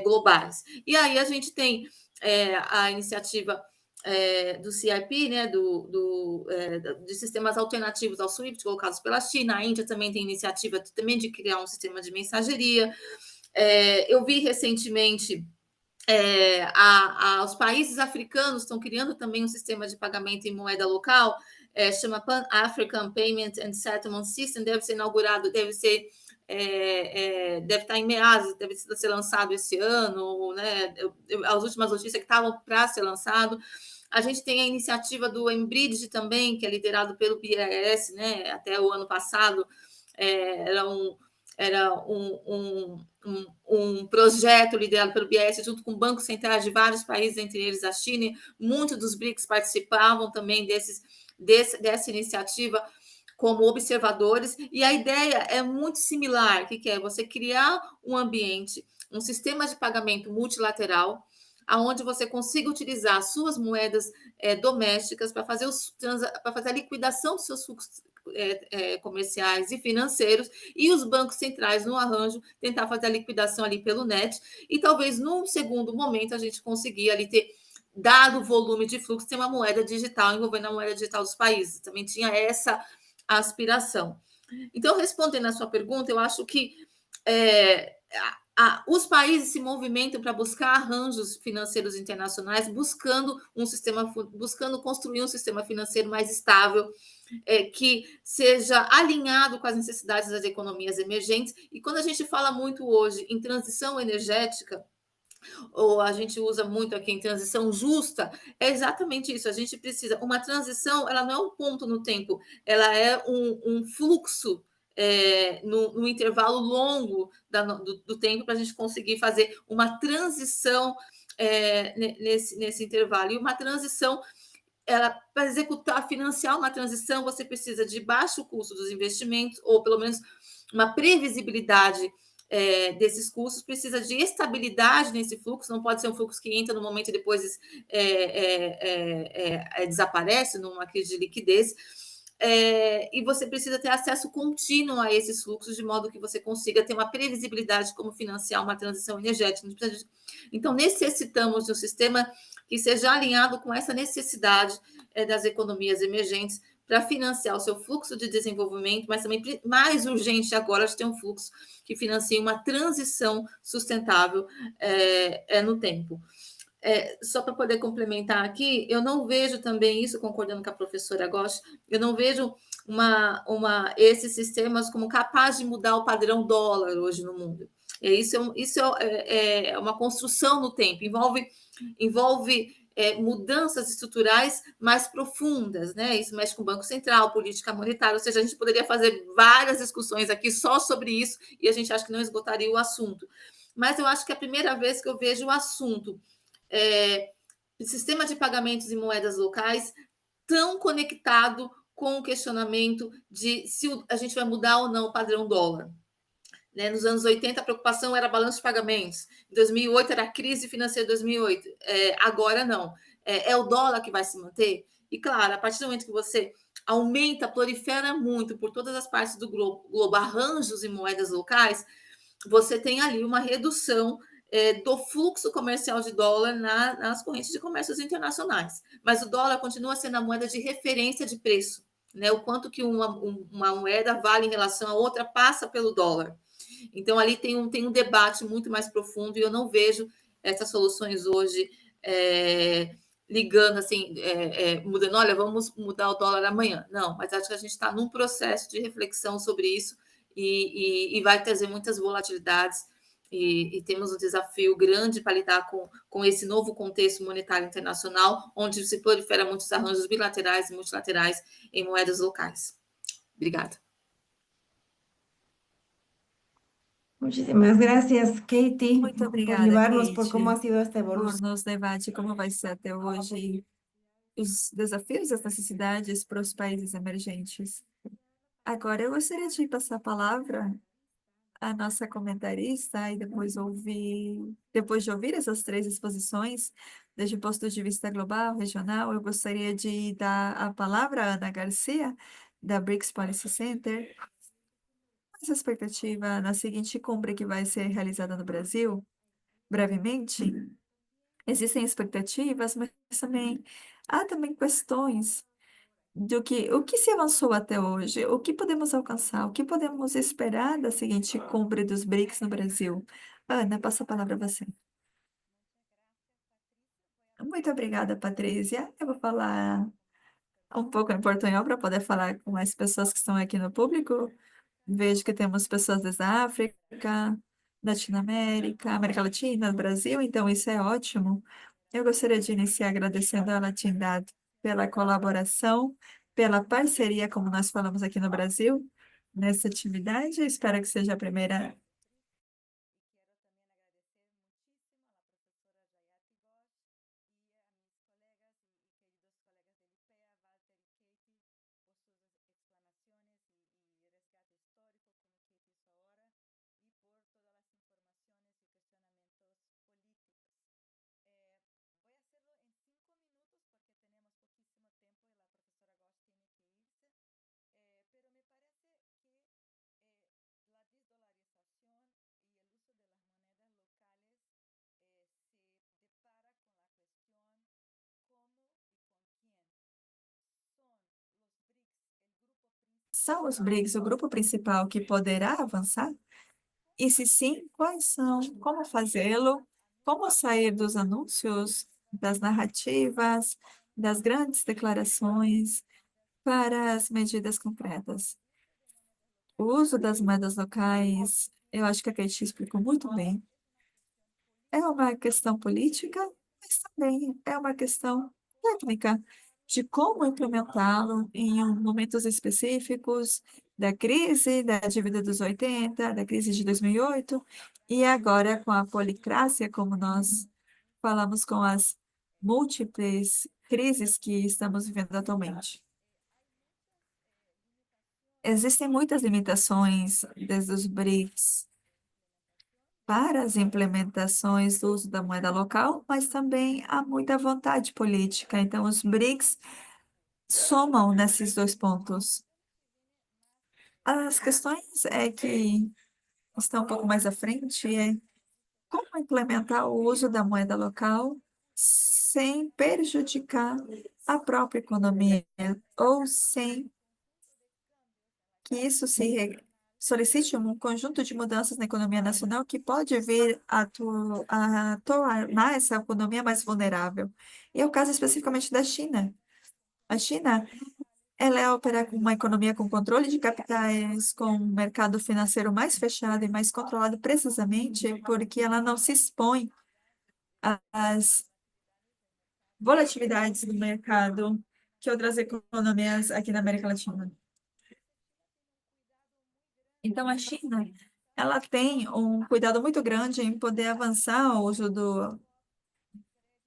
D: globais. E aí a gente tem a iniciativa do CIP, né, de sistemas alternativos ao SWIFT, colocados pela China. A Índia também tem iniciativa também de criar um sistema de mensageria. Eu vi recentemente os países africanos estão criando também um sistema de pagamento em moeda local, chama Pan African Payment and Settlement System, deve ser inaugurado, deve estar em meados, deve ser lançado esse ano, né? As últimas notícias que estavam para ser lançado. A gente tem a iniciativa do Embridge também, que é liderado pelo BIS, né? Até o ano passado era um projeto liderado pelo BIS junto com bancos centrais de vários países, entre eles a China. Muitos dos BRICS participavam também dessa iniciativa como observadores, e a ideia é muito similar, que é você criar um ambiente, um sistema de pagamento multilateral, aonde você consiga utilizar suas moedas domésticas para fazer a liquidação dos seus fluxos comerciais e financeiros, e os bancos centrais no arranjo tentar fazer a liquidação ali pelo net, e talvez num segundo momento a gente conseguir ali ter, dado o volume de fluxo, ter uma moeda digital envolvendo a moeda digital dos países. Também tinha essa aspiração. Então, respondendo a sua pergunta, eu acho que os países se movimentam para buscar arranjos financeiros internacionais, buscando construir um sistema financeiro mais estável, que seja alinhado com as necessidades das economias emergentes. E quando a gente fala muito hoje em transição energética, ou a gente usa muito aqui em transição justa, é exatamente isso. A gente precisa, uma transição, ela não é um ponto no tempo, ela é um fluxo no intervalo longo do tempo, para a gente conseguir fazer uma transição nesse intervalo. E uma transição, para executar, financiar uma transição, você precisa de baixo custo dos investimentos, ou pelo menos uma previsibilidade desses custos, precisa de estabilidade nesse fluxo, não pode ser um fluxo que entra no momento e depois desaparece numa crise de liquidez. E você precisa ter acesso contínuo a esses fluxos, de modo que você consiga ter uma previsibilidade de como financiar uma transição energética. Então, necessitamos de um sistema que seja alinhado com essa necessidade das economias emergentes para financiar o seu fluxo de desenvolvimento, mas também, mais urgente agora, de ter um fluxo que financie uma transição sustentável no tempo. Só para poder complementar aqui, eu não vejo também isso, concordando com a professora Ghosh, eu não vejo esses sistemas como capazes de mudar o padrão dólar hoje no mundo. Isso é uma construção no tempo, envolve mudanças estruturais mais profundas, né? Isso mexe com o Banco Central, política monetária, ou seja, a gente poderia fazer várias discussões aqui só sobre isso, e a gente acha que não esgotaria o assunto. Mas eu acho que é a primeira vez que eu vejo o assunto sistema de pagamentos em moedas locais tão conectado com o questionamento de se a gente vai mudar ou não o padrão dólar. Né? Nos anos 80, a preocupação era balanço de pagamentos. Em 2008, era a crise financeira de 2008. Agora, não. É o dólar que vai se manter? E, claro, a partir do momento que você aumenta, prolifera muito por todas as partes do globo arranjos em moedas locais, você tem ali uma redução do fluxo comercial de dólar nas correntes de comércios internacionais. Mas o dólar continua sendo a moeda de referência de preço. Né? O quanto que uma moeda vale em relação a outra passa pelo dólar. Então, ali tem um debate muito mais profundo, e eu não vejo essas soluções hoje ligando assim, mudando, olha, vamos mudar o dólar amanhã. Não, mas acho que a gente está num processo de reflexão sobre isso, e vai trazer muitas volatilidades, e temos um desafio grande para lidar com esse novo contexto monetário internacional, onde se prolifera muitos arranjos bilaterais e multilaterais em moedas locais. Obrigada.
A: Muchísimas gracias, Katie,
B: Muito
A: por
B: obrigada,
A: llevarnos por cómo ha
B: Kate,
A: sido esta
B: por
A: evolución.
B: nos levar de como vai ser até hoje os desafios e as necessidades para os países emergentes. Agora, eu gostaria de passar a palavra à nossa comentarista e depois de ouvir essas três exposições, desde o ponto de vista global, regional, eu gostaria de dar a palavra à Ana Garcia, da BRICS Policy Center. Essa expectativa na seguinte cumbre que vai ser realizada no Brasil, brevemente, Existem expectativas, mas também há também questões o que se avançou até hoje, o que podemos alcançar, o que podemos esperar da seguinte cumbre dos BRICS no Brasil. Ana, passo a palavra a você. Muito obrigada, Patrícia. Eu vou falar um pouco em portunhol para poder falar com as pessoas que estão aqui no público. Vejo que temos pessoas desde a África, Latinoamérica, América Latina, Brasil, então isso é ótimo. Eu gostaria de iniciar agradecendo à Latindade pela colaboração, pela parceria, como nós falamos aqui no Brasil, nessa atividade. Espero que seja a primeira. São os BRICS o grupo principal que poderá avançar? E se sim, quais são? Como fazê-lo? Como sair dos anúncios, das narrativas, das grandes declarações para as medidas concretas? O uso das moedas locais, eu acho que a Keiti explicou muito bem. É uma questão política, mas também é uma questão técnica de como implementá-lo em momentos específicos da crise, da dívida dos 80, da crise de 2008, e agora com a policrácia, como nós falamos com as múltiplas crises que estamos vivendo atualmente. Existem muitas limitações desde os BRICS para as implementações do uso da moeda local, mas também há muita vontade política. Então, os BRICS somam nesses dois pontos. As questões que estão um pouco mais à frente é como implementar o uso da moeda local sem prejudicar a própria economia ou sem que isso solicite um conjunto de mudanças na economia nacional que pode vir a tornar essa economia mais vulnerável. E é o caso especificamente da China. A China, ela opera com uma economia com controle de capitais, com um mercado financeiro mais fechado e mais controlado precisamente porque ela não se expõe às volatilidades do mercado que outras economias aqui na América Latina. Então, a China, ela tem um cuidado muito grande em poder avançar o uso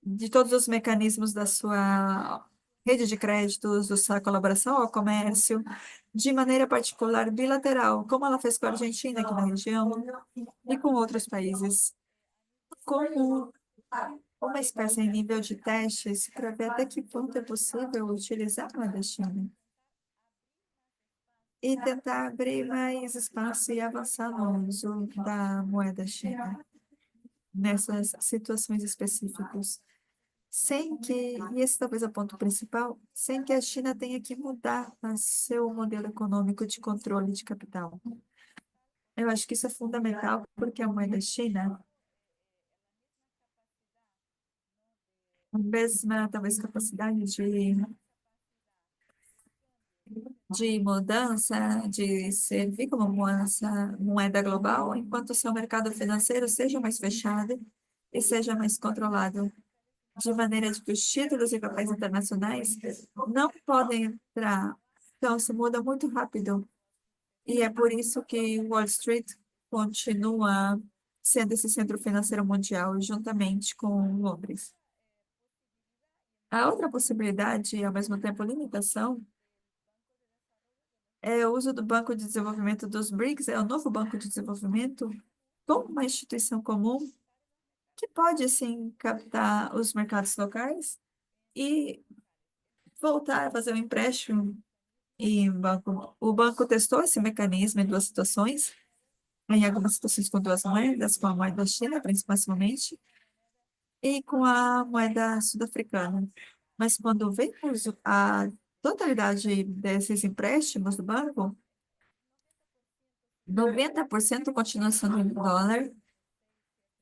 B: de todos os mecanismos da sua rede de créditos, da sua colaboração ao comércio, de maneira particular bilateral, como ela fez com a Argentina aqui na região e com outros países, como uma espécie em nível de testes para ver até que ponto é possível utilizar a moeda China e tentar abrir mais espaço e avançar no uso da moeda China nessas situações específicas, sem que, e esse talvez é o ponto principal, sem que a China tenha que mudar seu modelo econômico de controle de capital. Eu acho que isso é fundamental, porque a moeda China, a mesma, talvez, capacidade de mudança, de servir como moeda global, enquanto o seu mercado financeiro seja mais fechado e seja mais controlado, de maneira de que os títulos e papéis internacionais não podem entrar. Então, se muda muito rápido. E é por isso que Wall Street continua sendo esse centro financeiro mundial, juntamente com Londres. A outra possibilidade, e ao mesmo tempo limitação, é o uso do Banco de Desenvolvimento dos BRICS, é o novo Banco de Desenvolvimento, como uma instituição comum que pode, assim, captar os mercados locais e voltar a fazer um empréstimo em banco. O banco testou esse mecanismo em duas situações, em algumas situações com duas moedas, com a moeda da China, principalmente, e com a moeda sul-africana. Mas quando vemos a totalidade desses empréstimos do banco, 90% continua sendo em dólar,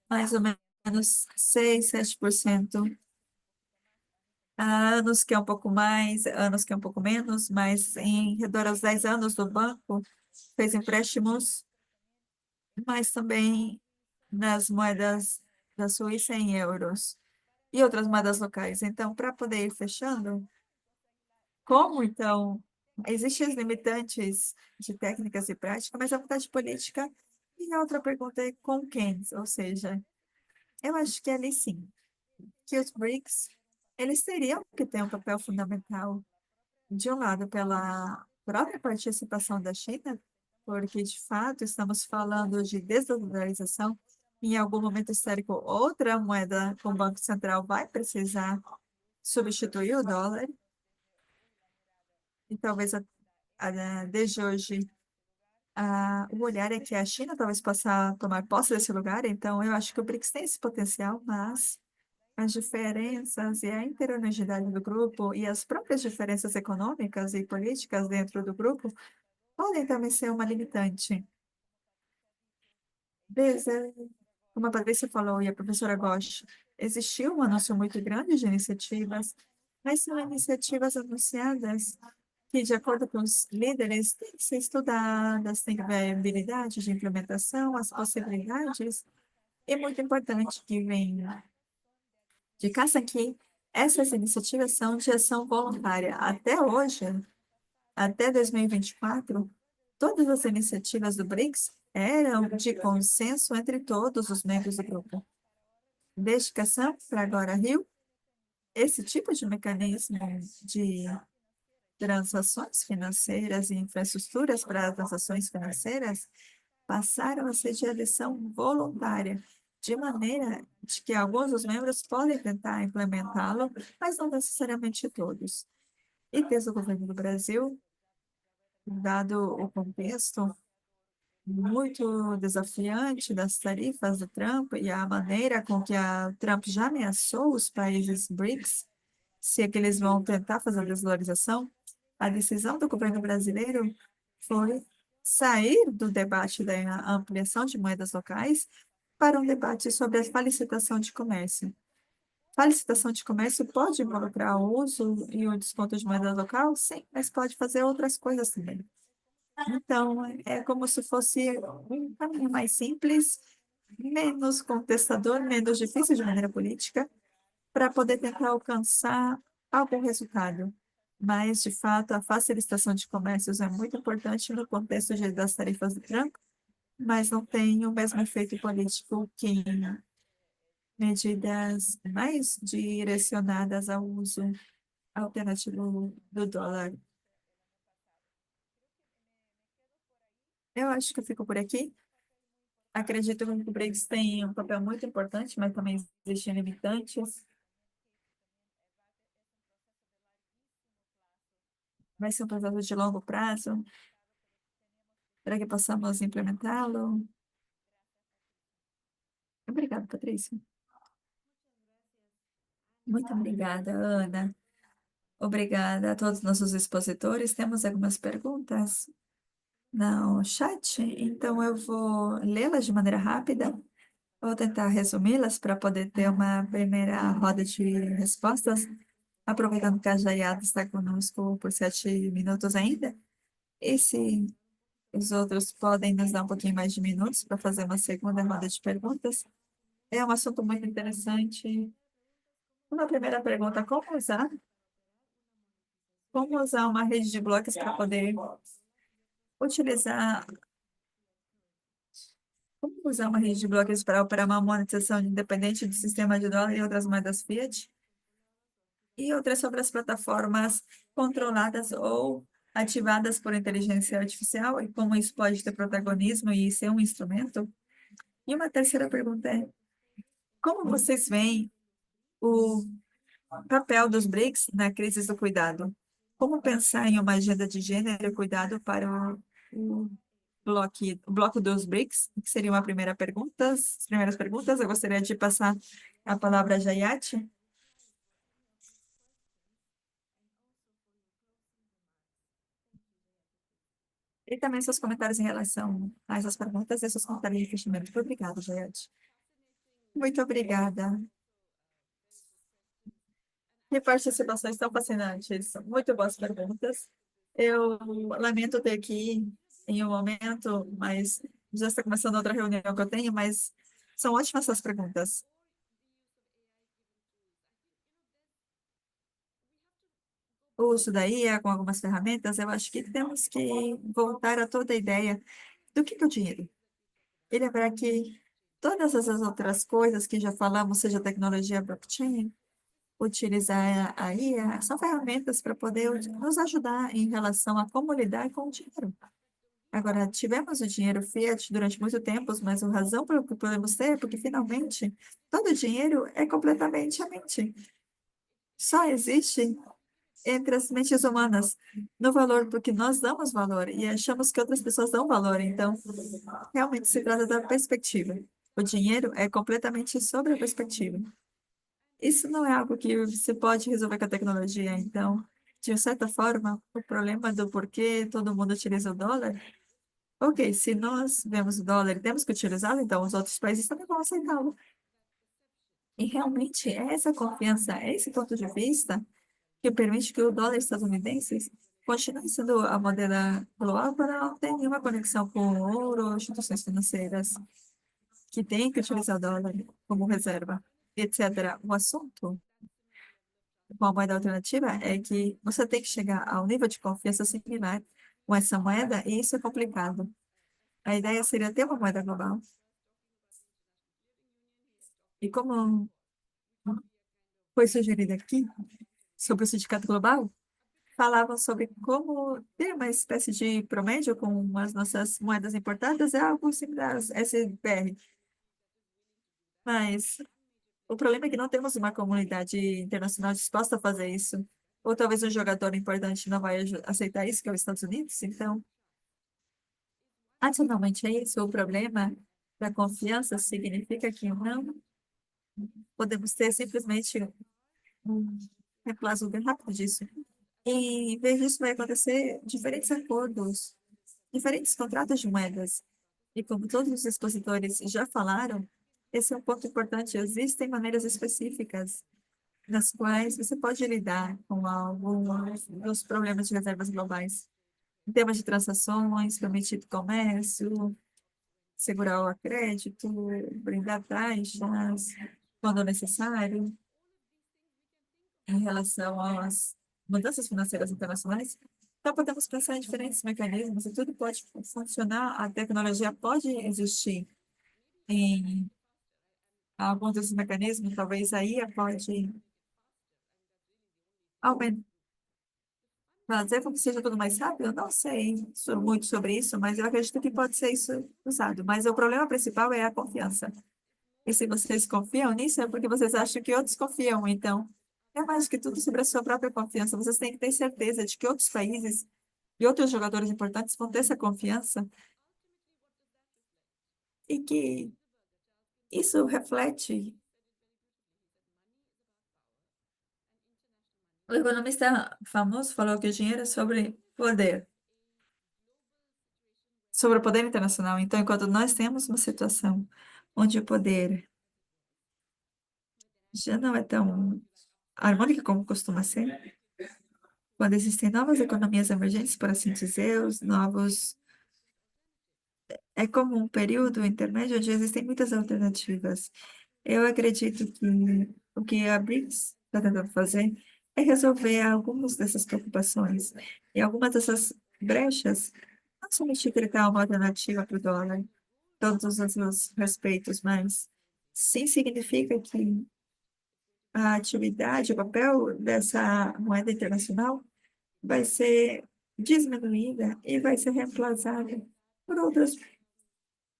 B: mais ou menos 6, 7%. Há anos que é um pouco mais, anos que é um pouco menos, mas em redor aos 10 anos do banco fez empréstimos, mas também nas moedas da Suíça em euros e outras moedas locais. Então, para poder ir fechando, como então existem os limitantes de técnicas e prática, mas a vontade política. E a outra pergunta é com quem? Ou seja, eu acho que ali sim, que os BRICS, eles teriam que ter um papel fundamental, de um lado, pela própria participação da China, porque, de fato, estamos falando de desdolarização. Em algum momento histórico, outra moeda com o Banco Central vai precisar substituir o dólar, e talvez desde hoje o olhar é que a China talvez possa tomar posse desse lugar. Então, eu acho que o BRICS tem esse potencial, mas as diferenças e a heterogeneidade do grupo e as próprias diferenças econômicas e políticas dentro do grupo podem também ser uma limitante. Desde, como a Patrícia falou e a professora Gosch, existiu um anúncio muito grande de iniciativas, mas são iniciativas anunciadas que, de acordo com os líderes, têm que ser estudadas, têm que ver a habilidade de implementação, as possibilidades, e muito importante que venha de casa que essas iniciativas são de ação voluntária. Até hoje, até 2024, todas as iniciativas do BRICS eram de consenso entre todos os membros do grupo. Desde Cação para agora Rio, esse tipo de mecanismo de transações financeiras e infraestruturas para transações financeiras passaram a ser de adesão voluntária, de maneira de que alguns dos membros podem tentar implementá-lo, mas não necessariamente todos. E desde o governo do Brasil, dado o contexto muito desafiante das tarifas do Trump e a maneira com que a Trump já ameaçou os países BRICS, se é que eles vão tentar fazer a desvalorização, a decisão do governo brasileiro foi sair do debate da ampliação de moedas locais para um debate sobre a facilitação de comércio. Facilitação de comércio pode involucrar o uso e o desconto de moeda local? Sim, mas pode fazer outras coisas também. Então, é como se fosse um caminho mais simples, menos contestador, menos difícil de maneira política, para poder tentar alcançar algum resultado. Mas, de fato, a facilitação de comércios é muito importante no contexto das tarifas do Trump, mas não tem o mesmo efeito político que medidas mais direcionadas ao uso alternativo do dólar. Eu acho que eu fico por aqui. Acredito que o BRICS tem um papel muito importante, mas também existem limitantes. Vai ser um processo de longo prazo para que possamos implementá-lo. Obrigada, Patrícia. Muito obrigada, Ana. Obrigada a todos os nossos expositores. Temos algumas perguntas no chat, então eu vou lê-las de maneira rápida. Vou tentar resumi-las para poder ter uma primeira roda de respostas, aproveitando que a Jaiada está conosco por 7 minutos ainda. E se os outros podem nos dar um pouquinho mais de minutos para fazer uma segunda roda de perguntas. É um assunto muito interessante. Uma primeira pergunta, como usar uma rede de blocos para poder utilizar, como usar uma rede de blocos para operar uma monetização independente do sistema de dólar e outras moedas fiat? E outras sobre as plataformas controladas ou ativadas por inteligência artificial e como isso pode ter protagonismo e ser um instrumento? E uma terceira pergunta é, como vocês veem o papel dos BRICS na crise do cuidado? Como pensar em uma agenda de gênero e cuidado para o bloco dos BRICS, que seria uma primeira pergunta. As primeiras perguntas, eu gostaria de passar a palavra a Jayati. E também seus comentários em relação a essas perguntas e seus comentários de fechamento. Muito obrigada, Jayati. Muito obrigada. Que participações tão fascinantes. Muito boas perguntas. Eu lamento ter que ir em um momento, mas já está começando outra reunião que eu tenho, mas são ótimas essas perguntas. O uso da IA com algumas ferramentas, eu acho que temos que voltar a toda a ideia do que é o dinheiro. E lembrar que todas essas outras coisas que já falamos, seja tecnologia blockchain, utilizar a IA, são ferramentas para poder nos ajudar em relação a como lidar com o dinheiro. Agora, tivemos o dinheiro fiat durante muito tempo, mas a razão pelo que podemos ter é porque, finalmente, todo o dinheiro é completamente a mente. Só existe entre as mentes humanas no valor, porque nós damos valor e achamos que outras pessoas dão valor. Então, realmente se trata da perspectiva. O dinheiro é completamente sobre a perspectiva. Isso não é algo que você pode resolver com a tecnologia. Então, de certa forma, o problema do porquê todo mundo utiliza o dólar, ok, se nós vemos o dólar e temos que utilizá-lo, então os outros países também vão aceitá-lo. E realmente é essa confiança, é esse ponto de vista que permite que o dólar estadunidense continue sendo a moeda global para não ter nenhuma conexão com o ouro ou instituições financeiras que têm que utilizar o dólar como reserva, etc. O assunto com a moeda alternativa é que você tem que chegar a um nível de confiança similar com essa moeda, e isso é complicado. A ideia seria ter uma moeda global. E como foi sugerido aqui, sobre o sindicato global, falavam sobre como ter uma espécie de promédio com as nossas moedas importadas, é algo similar a SBR. Mas o problema é que não temos uma comunidade internacional disposta a fazer isso. Ou talvez um jogador importante não vai aceitar isso, que é os Estados Unidos. Então, adicionalmente a isso, o problema da confiança significa que não podemos ter simplesmente um reemplaço bem rápido disso. E, em vez disso, vai acontecer diferentes acordos, diferentes contratos de moedas. E como todos os expositores já falaram, esse é um ponto importante. Existem maneiras específicas nas quais você pode lidar com alguns dos problemas de reservas globais. Em termos de transações, permitir comércio, segurar o crédito, brindar taxas, quando necessário, em relação às mudanças financeiras internacionais. Então, podemos pensar em diferentes mecanismos e tudo pode funcionar, a tecnologia pode existir em alguns desses mecanismos, talvez a IA pode aumentar, fazer com que seja tudo mais rápido. Eu não sei muito sobre isso, mas eu acredito que pode ser isso usado. Mas o problema principal é a confiança. E se vocês confiam nisso, é porque vocês acham que outros confiam. Então, é mais que tudo sobre a sua própria confiança. Vocês têm que ter certeza de que outros países e outros jogadores importantes vão ter essa confiança e que isso reflete. O economista famoso falou que o dinheiro é sobre poder, sobre o poder internacional. Então, enquanto nós temos uma situação onde o poder já não é tão harmônica como costuma ser, quando existem novas economias emergentes, por assim dizer, os novos. É como um período intermédio onde existem muitas alternativas. Eu acredito que o que a BRICS está tentando fazer é resolver algumas dessas preocupações e algumas dessas brechas, não somente criar uma alternativa para o dólar, todos os meus respeitos, mas sim significa que a atividade, o papel dessa moeda internacional vai ser diminuída e vai ser reemplaçada por outros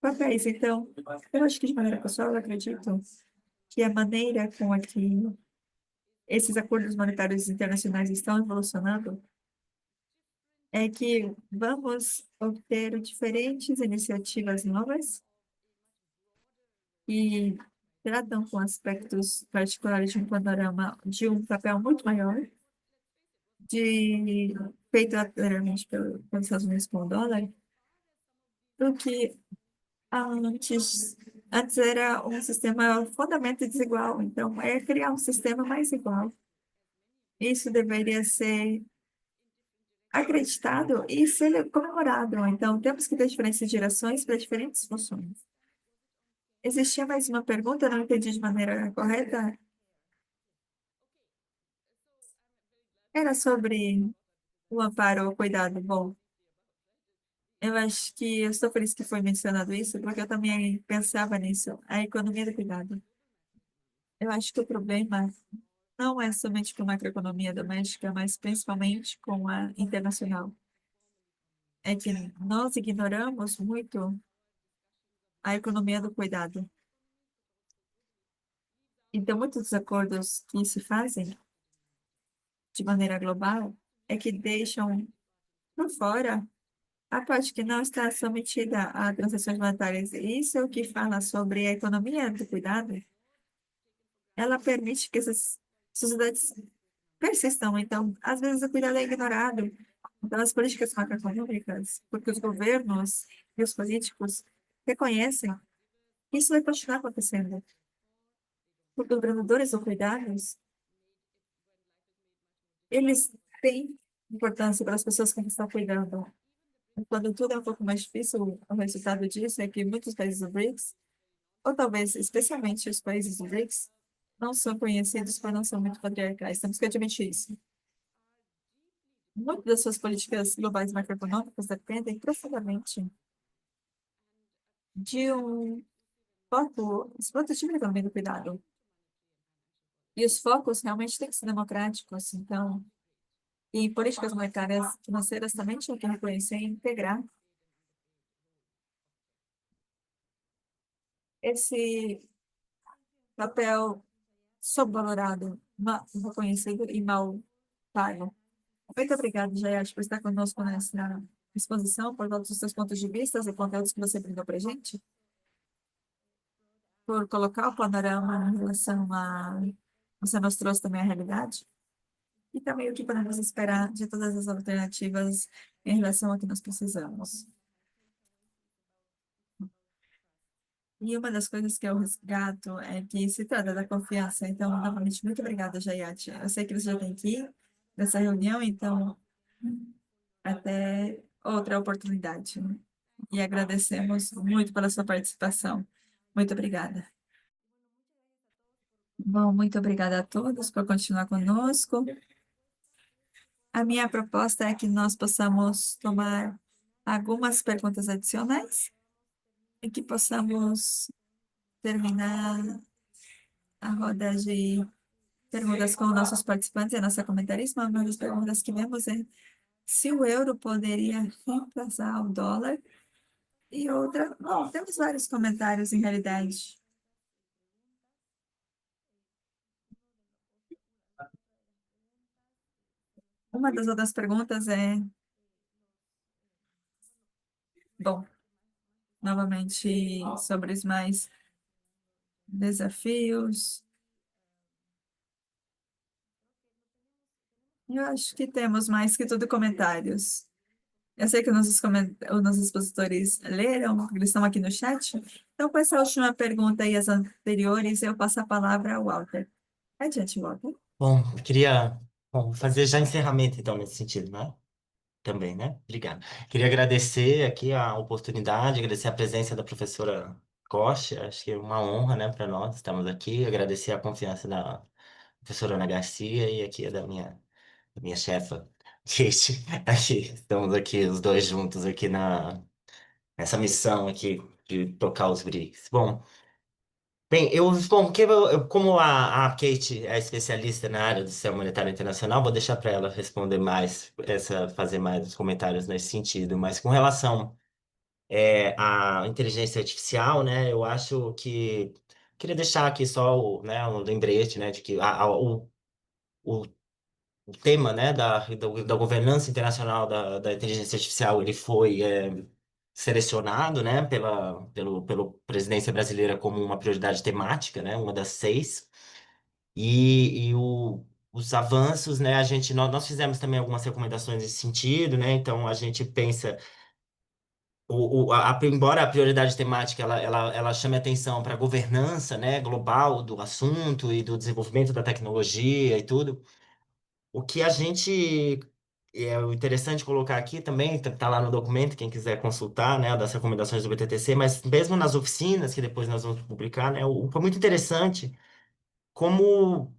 B: papéis. Então, eu acho que, de maneira pessoal, eu acredito que a maneira com a que esses acordos monetários internacionais estão evolucionando é que vamos obter diferentes iniciativas novas que tratam com aspectos particulares de um panorama de um papel muito maior, feito anteriormente pelos Estados Unidos com o dólar, do que antes. Antes era um sistema fundamentalmente desigual, então é criar um sistema mais igual. Isso deveria ser acreditado e ser comemorado. Então, temos que ter diferentes direções para diferentes funções. Existia mais uma pergunta, eu não entendi de maneira correta. Era sobre o amparo ou cuidado. Bom, eu acho que eu estou feliz que foi mencionado isso, porque eu também pensava nisso, a economia do cuidado. Eu acho que o problema não é somente com a macroeconomia doméstica, mas principalmente com a internacional. É que nós ignoramos muito a economia do cuidado. Então, muitos dos acordos que se fazem de maneira global é que deixam por fora a parte que não está submetida a transações monetárias. Isso é o que fala sobre a economia do cuidado. Ela permite que essas sociedades persistam. Então, às vezes o cuidado é ignorado. Então, as políticas macroeconômicas, porque os governos e os políticos reconhecem que isso vai continuar acontecendo. Porque os governadores ou cuidados, eles têm importância para as pessoas que estão cuidando. Quando tudo é um pouco mais difícil, o resultado disso é que muitos países do BRICS, ou talvez especialmente os países do BRICS, não são conhecidos por não ser muito patriarcais. Temos que admitir isso. Muitas das suas políticas globais macroeconômicas dependem profundamente de um foco explorativo na economia do cuidado. E os focos realmente têm que ser democráticos. Então, e políticas monetárias financeiras também tinham que reconhecer e integrar esse papel subvalorado, mal reconhecido e mal pago. Muito obrigada, Jayat, por estar conosco nessa exposição, por todos os seus pontos de vista e conteúdos que você brindou para a gente, por colocar o panorama em relação a... Você nos trouxe também a realidade e também o que podemos esperar de todas as alternativas em relação ao que nós precisamos. E uma das coisas que eu resgato é que se trata da confiança. Então, novamente, muito obrigada, Jayat. Eu sei que você já tem que ir nessa reunião, então, até outra oportunidade. E agradecemos muito pela sua participação. Muito obrigada. Bom, muito obrigada a todos por continuar conosco. A minha proposta é que nós possamos tomar algumas perguntas adicionais e que possamos terminar a roda de perguntas com nossos participantes e a nossa comentarista. Uma das perguntas que vemos é se o euro poderia reemplaçar o dólar. E outra, bom, temos vários comentários em realidade. Uma das outras perguntas é, bom, novamente sobre os mais desafios. Eu acho que temos mais que tudo comentários. Eu sei que os nossos expositores leram, porque eles estão aqui no chat. Então, com essa última pergunta e as anteriores, eu passo a palavra ao Walter. Adiante, Walter.
C: Bom, eu queria fazer já encerramento, então, nesse sentido, né? Também, né? Obrigado. Queria agradecer aqui a oportunidade, agradecer a presença da professora Costa. Acho que é uma honra, né, para nós estarmos aqui. Agradecer a confiança da professora Ana Garcia e aqui da minha chefa, Kate. Aqui, estamos aqui os dois juntos aqui nessa missão aqui de tocar os BRICS. Bom, bem, como a Kate é especialista na área do sistema monetário internacional, vou deixar para ela responder mais, fazer mais os comentários nesse sentido. Mas com relação à inteligência artificial, né, eu acho que queria deixar aqui só o, né, um lembrete, né, de que o o tema, né, da governança internacional da inteligência artificial, ele foi selecionado, né, pelo presidência brasileira como uma prioridade temática, né, uma das 6. Os avanços, né, nós fizemos também algumas recomendações nesse sentido, né, então a gente pensa, embora a prioridade temática ela chame atenção para a governança, né, global do assunto e do desenvolvimento da tecnologia e tudo, o que a gente o interessante colocar aqui também, tá lá no documento, quem quiser consultar, né, das recomendações do BTTC, mas mesmo nas oficinas, que depois nós vamos publicar, né, foi muito interessante como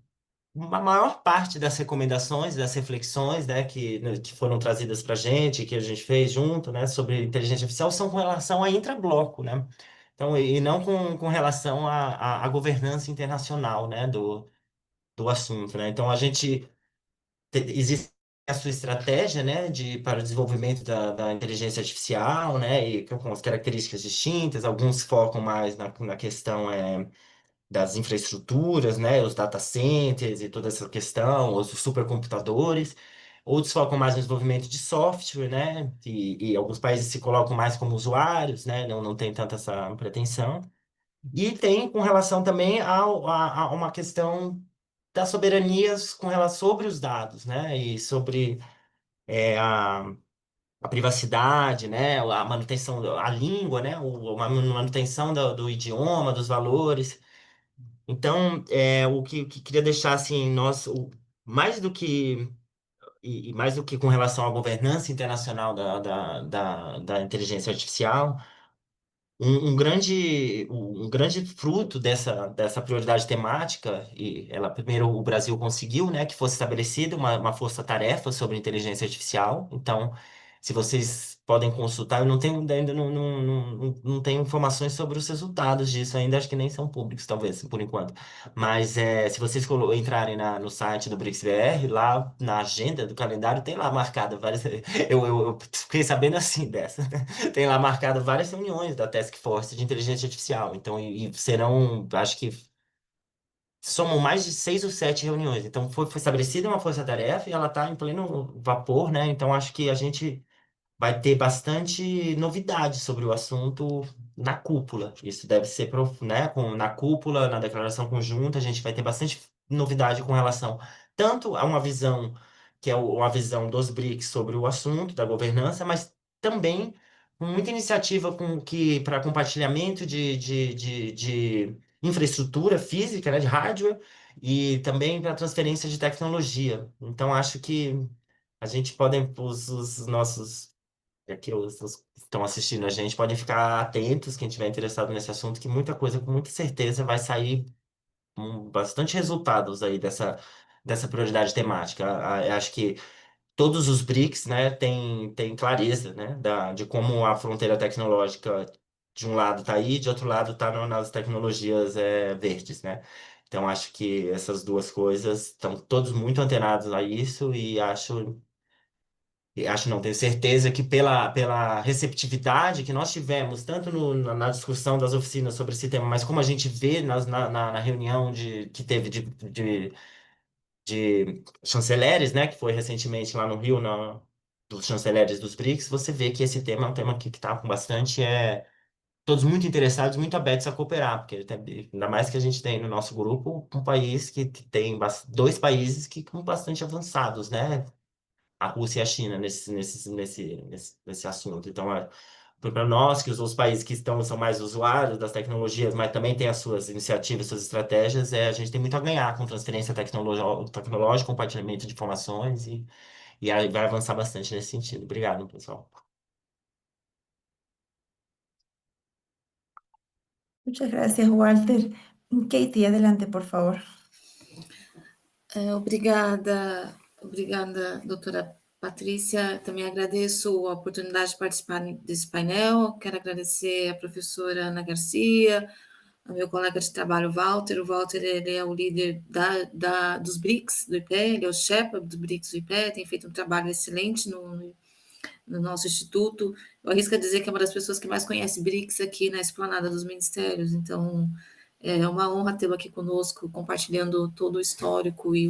C: a maior parte das recomendações, das reflexões, né, que foram trazidas para a gente, que a gente fez junto, né, sobre inteligência artificial, são com relação a intrabloco, né? Então, e não com relação à governança internacional, né, do assunto, né? Então, existe a sua estratégia, né, para o desenvolvimento da inteligência artificial, né, e com as características distintas. Alguns focam mais na questão das infraestruturas, né, os data centers e toda essa questão, os supercomputadores. Outros focam mais no desenvolvimento de software, né, e alguns países se colocam mais como usuários, né, não tem tanta essa pretensão. E tem com relação também a uma questão das soberanias com relação sobre os dados, né, e sobre a privacidade, né, a manutenção da língua, né, a manutenção do idioma, dos valores. Então, o que queria deixar assim, mais do que mais do que com relação à governança internacional da inteligência artificial, um grande fruto dessa prioridade temática, e ela primeiro o Brasil conseguiu, né, que fosse estabelecida uma força-tarefa sobre inteligência artificial. Então, se vocês podem consultar, eu não tenho ainda não tenho informações sobre os resultados disso ainda, acho que nem são públicos, talvez, por enquanto. Mas se vocês entrarem no site do BRICS-BR, lá na agenda do calendário, tem lá marcado várias. Eu fiquei sabendo assim dessa. Tem lá marcado várias reuniões da Task Force de Inteligência Artificial. Então, e serão, acho que somam mais de 6 ou 7 reuniões. Então, foi estabelecida uma força-tarefa e ela está em pleno vapor, né? Então, acho que a gente vai ter bastante novidade sobre o assunto na cúpula. Isso deve ser, né, na cúpula, na declaração conjunta, a gente vai ter bastante novidade com relação tanto a uma visão, que é uma visão dos BRICS sobre o assunto da governança, mas também com muita iniciativa para compartilhamento de infraestrutura física, né, de hardware, e também para transferência de tecnologia. Então, acho que a gente pode, os nossos aqui os que estão assistindo a gente podem ficar atentos, quem estiver interessado nesse assunto, que muita coisa, com muita certeza, vai sair bastante resultados aí dessa prioridade temática. Acho que todos os BRICS, né, têm clareza, né, de como a fronteira tecnológica de um lado está aí, de outro lado está nas tecnologias verdes, né? Então, acho que essas duas coisas estão todos muito antenados a isso e acho não, tenho certeza que pela receptividade que nós tivemos, tanto na discussão das oficinas sobre esse tema, mas como a gente vê na reunião que teve de chanceleres, né, que foi recentemente lá no Rio, dos chanceleres dos BRICS, você vê que esse tema é um tema que está com bastante, todos muito interessados, muito abertos a cooperar, porque ainda mais que a gente tem no nosso grupo um país que tem dois países que são bastante avançados, né? A Rússia e a China nesse assunto. Então, para nós, que os países que são mais usuários das tecnologias, mas também têm as suas iniciativas, suas estratégias, a gente tem muito a ganhar com transferência tecnológica, compartilhamento de informações e aí vai avançar bastante nesse sentido. Obrigado, pessoal.
A: Muchas gracias, Walter. Katie, adelante, por favor.
D: Obrigada, doutora Patrícia. Também agradeço a oportunidade de participar desse painel. Quero agradecer a professora Ana Garcia, ao meu colega de trabalho, Walter. O Walter ele é o líder dos BRICS, do IPE, ele é o Shepherd do BRICS do IPE, tem feito um trabalho excelente no nosso instituto. Eu arrisco a dizer que é uma das pessoas que mais conhece BRICS aqui na Esplanada dos Ministérios, então É uma honra tê-lo aqui conosco, compartilhando todo o histórico e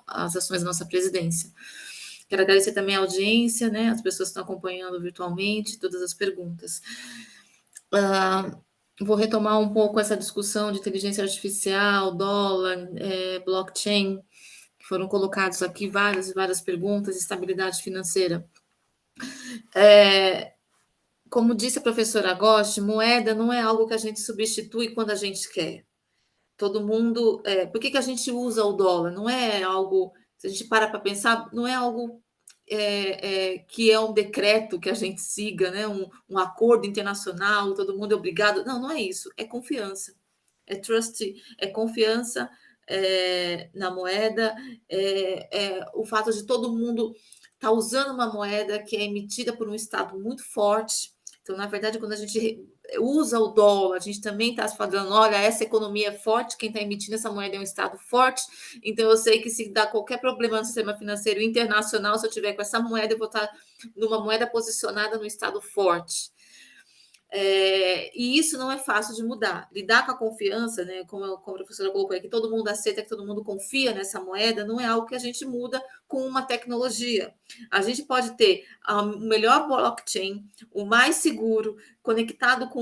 D: as ações da nossa presidência. Quero agradecer também a audiência, né, as pessoas que estão acompanhando virtualmente, todas as perguntas. Vou retomar um pouco essa discussão de inteligência artificial, dólar, blockchain, que foram colocados aqui várias e várias perguntas, estabilidade financeira. Como disse a professora Gosch, moeda não é algo que a gente substitui quando a gente quer. Todo mundo. Por que a gente usa o dólar? Não é algo. Se a gente para pensar, não é algo que é um decreto que a gente siga, né? Um acordo internacional, todo mundo é obrigado. Não, não é isso. É confiança. É trust, é confiança na moeda, o fato de todo mundo estar usando uma moeda que é emitida por um Estado muito forte. Então, na verdade, quando a gente usa o dólar, a gente também está falando, olha, essa economia é forte, quem está emitindo essa moeda é um Estado forte, então eu sei que se dá qualquer problema no sistema financeiro internacional, se eu tiver com essa moeda, eu vou estar numa moeda posicionada no Estado forte. E isso não é fácil de mudar. Lidar com a confiança, né, como a professora colocou aí, que todo mundo aceita, que todo mundo confia nessa moeda, não é algo que a gente muda com uma tecnologia. A gente pode ter o melhor blockchain, o mais seguro, conectado com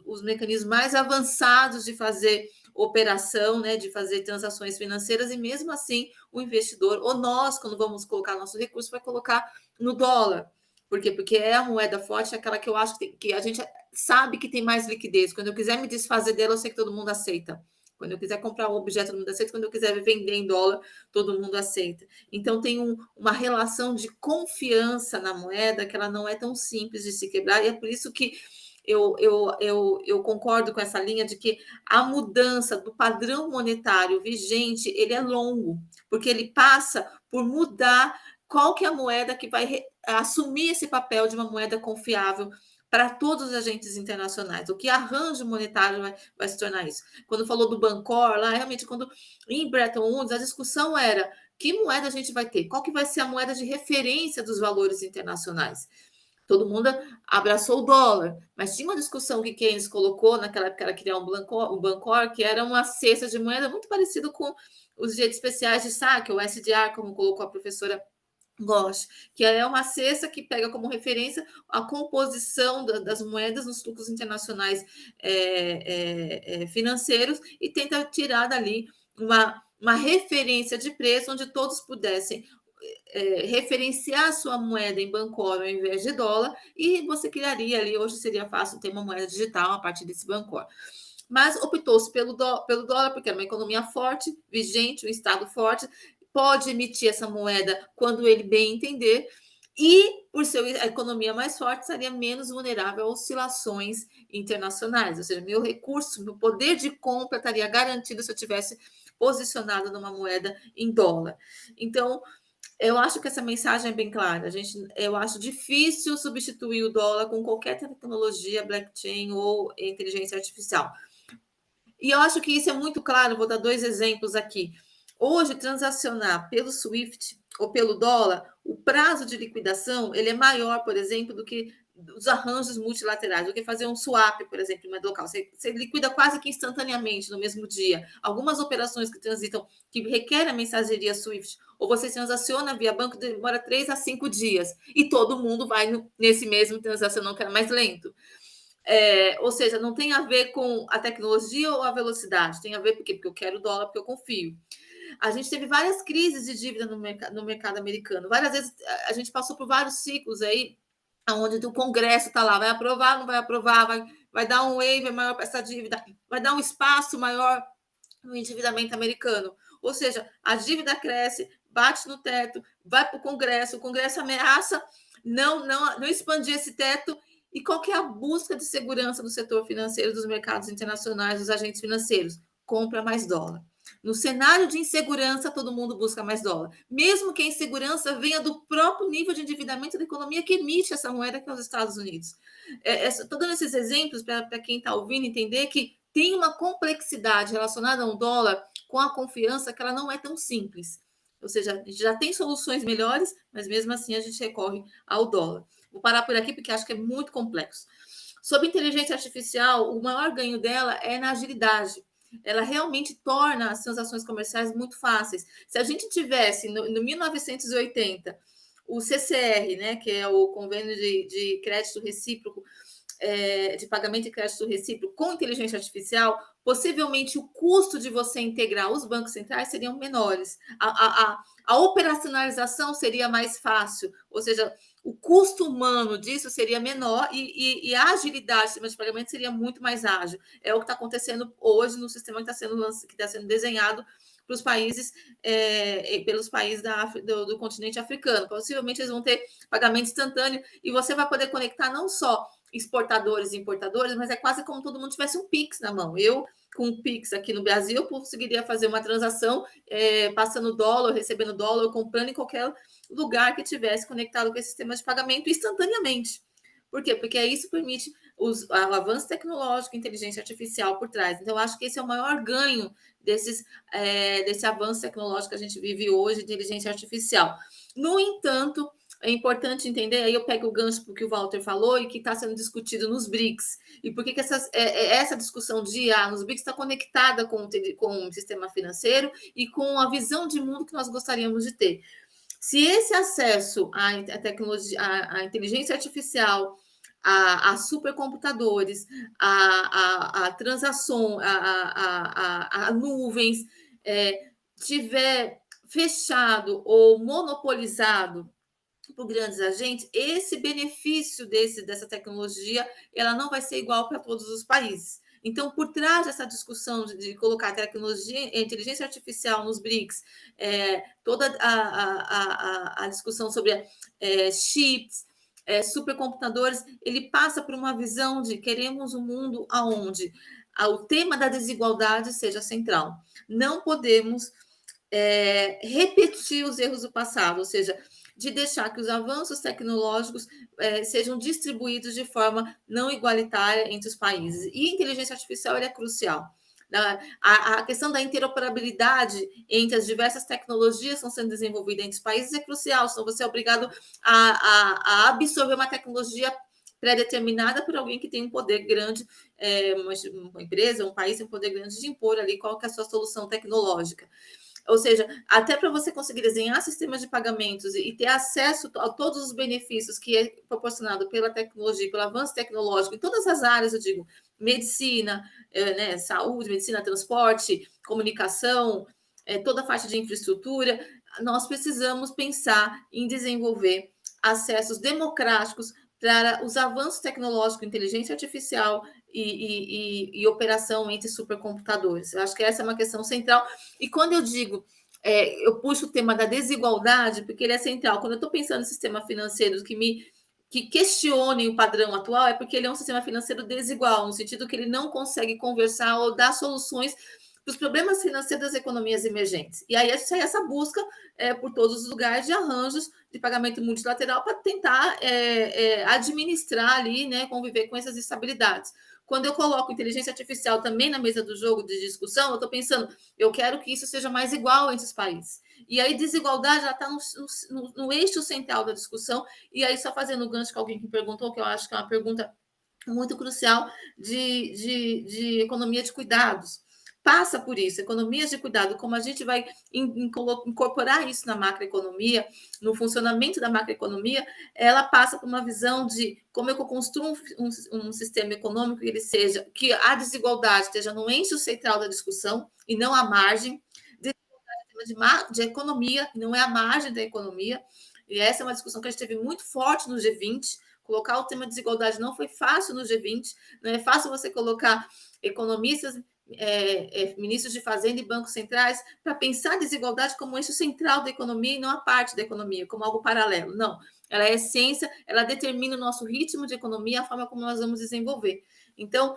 D: os mecanismos mais avançados de fazer operação, né, de fazer transações financeiras, e mesmo assim o investidor, ou nós, quando vamos colocar nosso recurso, vai colocar no dólar. Por quê? Porque é a moeda forte, aquela que eu acho que a gente sabe que tem mais liquidez. Quando eu quiser me desfazer dela, eu sei que todo mundo aceita. Quando eu quiser comprar um objeto, todo mundo aceita. Quando eu quiser vender em dólar, todo mundo aceita. Então, tem uma relação de confiança na moeda que ela não é tão simples de se quebrar. E é por isso que eu concordo com essa linha de que a mudança do padrão monetário vigente, ele é longo, porque ele passa por mudar qual que é a moeda que vai assumir esse papel de uma moeda confiável para todos os agentes internacionais. O que arranjo monetário vai se tornar isso? Quando falou do Bancor, lá realmente, quando em Bretton Woods, a discussão era que moeda a gente vai ter? Qual que vai ser a moeda de referência dos valores internacionais? Todo mundo abraçou o dólar, mas tinha uma discussão que Keynes colocou naquela época, era criar um Bancor, que era uma cesta de moeda muito parecido com os jeitos especiais de saque, o SDR, como colocou a professora Gosto, que é uma cesta que pega como referência a composição das moedas nos fluxos internacionais financeiros e tenta tirar dali uma referência de preço onde todos pudessem referenciar a sua moeda em Bancor ao invés de dólar, e você criaria ali, hoje seria fácil ter uma moeda digital a partir desse Bancor. Mas optou-se pelo dólar, porque era uma economia forte, vigente, um Estado forte, pode emitir essa moeda quando ele bem entender, e por ser a economia mais forte, estaria menos vulnerável a oscilações internacionais, ou seja, meu recurso, meu poder de compra estaria garantido se eu tivesse posicionado numa moeda em dólar. Então, eu acho que essa mensagem é bem clara. Eu acho difícil substituir o dólar com qualquer tecnologia, blockchain ou inteligência artificial. E eu acho que isso é muito claro, vou dar 2 exemplos aqui. Hoje, transacionar pelo SWIFT ou pelo dólar, o prazo de liquidação ele é maior, por exemplo, do que os arranjos multilaterais, do que fazer um swap, por exemplo, em moeda local. Você liquida quase que instantaneamente, no mesmo dia. Algumas operações que transitam, que requerem a mensageria SWIFT, ou você transaciona via banco, demora 3 a 5 dias. E todo mundo vai nesse mesmo transacionão, que era mais lento. Ou seja, não tem a ver com a tecnologia ou a velocidade, tem a ver porque eu quero dólar, porque eu confio. A gente teve várias crises de dívida no mercado americano. Várias vezes a gente passou por vários ciclos aí, onde o Congresso está lá, vai aprovar, não vai aprovar, vai dar um waiver maior para essa dívida, vai dar um espaço maior no endividamento americano. Ou seja, a dívida cresce, bate no teto, vai para o Congresso ameaça não expandir esse teto. E qual que é a busca de segurança do setor financeiro, dos mercados internacionais, dos agentes financeiros? Compra mais dólar. No cenário de insegurança, todo mundo busca mais dólar. Mesmo que a insegurança venha do próprio nível de endividamento da economia que emite essa moeda, que é os Estados Unidos. Estou dando esses exemplos para quem está ouvindo entender que tem uma complexidade relacionada ao dólar com a confiança que ela não é tão simples. Ou seja, a gente já tem soluções melhores, mas mesmo assim a gente recorre ao dólar. Vou parar por aqui porque acho que é muito complexo. Sob inteligência artificial, o maior ganho dela é na agilidade. Ela realmente torna as transações comerciais muito fáceis. Se a gente tivesse, no 1980, o CCR, né, que é o Convênio de Crédito Recíproco, de pagamento e crédito recíproco com inteligência artificial, possivelmente o custo de você integrar os bancos centrais seriam menores. A operacionalização seria mais fácil, ou seja, o custo humano disso seria menor e a agilidade do sistema de pagamento seria muito mais ágil. É o que está acontecendo hoje no sistema que está sendo desenhado para os países, pelos países do continente africano. Possivelmente eles vão ter pagamento instantâneo e você vai poder conectar não só exportadores e importadores, mas é quase como todo mundo tivesse um Pix na mão. Eu, com o Pix aqui no Brasil, eu conseguiria fazer uma transação passando dólar, recebendo dólar, comprando em qualquer lugar que tivesse conectado com esse sistema de pagamento instantaneamente. Por quê? Porque isso permite o avanço tecnológico, inteligência artificial por trás. Então, eu acho que esse é o maior ganho desse avanço tecnológico que a gente vive hoje, inteligência artificial. No entanto, é importante entender, aí eu pego o gancho porque o Walter falou e que está sendo discutido nos BRICS. E por que essa discussão de IA nos BRICS está conectada com o sistema financeiro e com a visão de mundo que nós gostaríamos de ter. Se esse acesso à tecnologia, à inteligência artificial, a supercomputadores, a transação, a nuvens, tiver fechado ou monopolizado por grandes agentes, esse benefício dessa tecnologia, ela não vai ser igual para todos os países. Então, por trás dessa discussão de colocar a tecnologia, a inteligência artificial nos BRICS, toda a discussão sobre chips, supercomputadores, ele passa por uma visão de queremos um mundo onde o tema da desigualdade seja central. Não podemos repetir os erros do passado, ou seja, de deixar que os avanços tecnológicos sejam distribuídos de forma não igualitária entre os países. E a inteligência artificial é crucial. A questão da interoperabilidade entre as diversas tecnologias que estão sendo desenvolvidas entre os países é crucial, senão você é obrigado a absorver uma tecnologia pré-determinada por alguém que tem um poder grande, uma empresa, um país tem um poder grande de impor ali qual que é a sua solução tecnológica. Ou seja, até para você conseguir desenhar sistemas de pagamentos e ter acesso a todos os benefícios que é proporcionado pela tecnologia, pelo avanço tecnológico, em todas as áreas, eu digo, medicina, saúde, medicina, transporte, comunicação, toda a faixa de infraestrutura, nós precisamos pensar em desenvolver acessos democráticos para os avanços tecnológicos, inteligência artificial e operação entre supercomputadores. Eu acho que essa é uma questão central. E quando eu digo, eu puxo o tema da desigualdade, porque ele é central. Quando eu estou pensando em sistema financeiro que questione o padrão atual, é porque ele é um sistema financeiro desigual, no sentido que ele não consegue conversar ou dar soluções para os problemas financeiros das economias emergentes. E aí sai essa busca por todos os lugares de arranjos de pagamento multilateral para tentar administrar ali, né, conviver com essas instabilidades. Quando eu coloco inteligência artificial também na mesa do jogo de discussão, eu estou pensando, eu quero que isso seja mais igual entre os países. E aí, desigualdade já está no eixo central da discussão. E aí, só fazendo o gancho com alguém que perguntou, que eu acho que é uma pergunta muito crucial de economia de cuidados. Passa por isso, economias de cuidado, como a gente vai incorporar isso na macroeconomia, no funcionamento da macroeconomia, ela passa por uma visão de como eu construo um sistema econômico que a desigualdade esteja no eixo central da discussão e não à margem, de economia, não é a margem da economia, e essa é uma discussão que a gente teve muito forte no G20. Colocar o tema de desigualdade não foi fácil no G20, não é fácil você colocar economistas, ministros de Fazenda e bancos centrais para pensar a desigualdade como eixo central da economia e não a parte da economia, como algo paralelo. Não, ela é essência, ela determina o nosso ritmo de economia, a forma como nós vamos desenvolver. Então,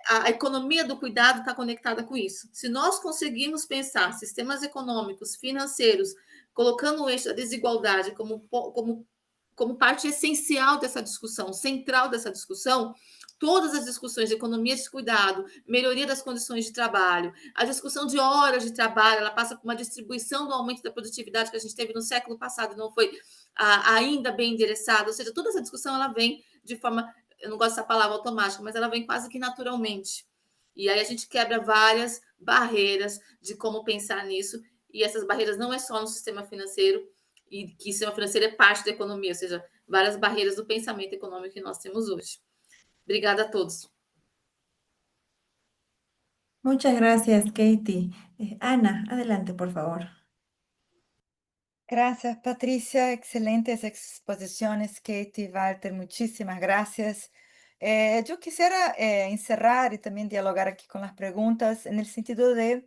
D: a economia do cuidado está conectada com isso. Se nós conseguirmos pensar sistemas econômicos, financeiros, colocando o eixo da desigualdade como parte essencial dessa discussão, central dessa discussão, todas as discussões de economia de cuidado, melhoria das condições de trabalho, a discussão de horas de trabalho, ela passa por uma distribuição do aumento da produtividade que a gente teve no século passado e não foi ainda bem endereçada, ou seja, toda essa discussão ela vem de forma eu não gosto dessa palavra automática, mas ela vem quase que naturalmente. E aí a gente quebra várias barreiras de como pensar nisso, e essas barreiras não é só no sistema financeiro, e que o sistema financeiro é parte da economia, ou seja, várias barreiras do pensamento econômico que nós temos hoje. Obrigada a todos.
A: Muchas gracias, Katie. Ana, adelante, por favor.
E: Gracias, Patricia. Excelentes exposiciones, Katie, Walter, muchísimas gracias. Yo quisiera encerrar y también dialogar aquí con las preguntas en el sentido de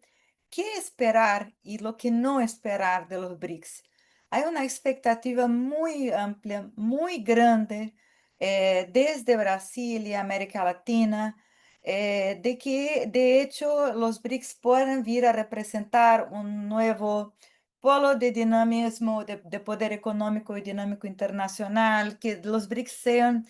E: qué esperar y lo que no esperar de los BRICS. Hay una expectativa muy amplia, muy grande desde Brasil y América Latina de que, de hecho, los BRICS puedan vir a representar un nuevo polo de dinamismo, de poder económico y dinámico internacional, que los BRICS sean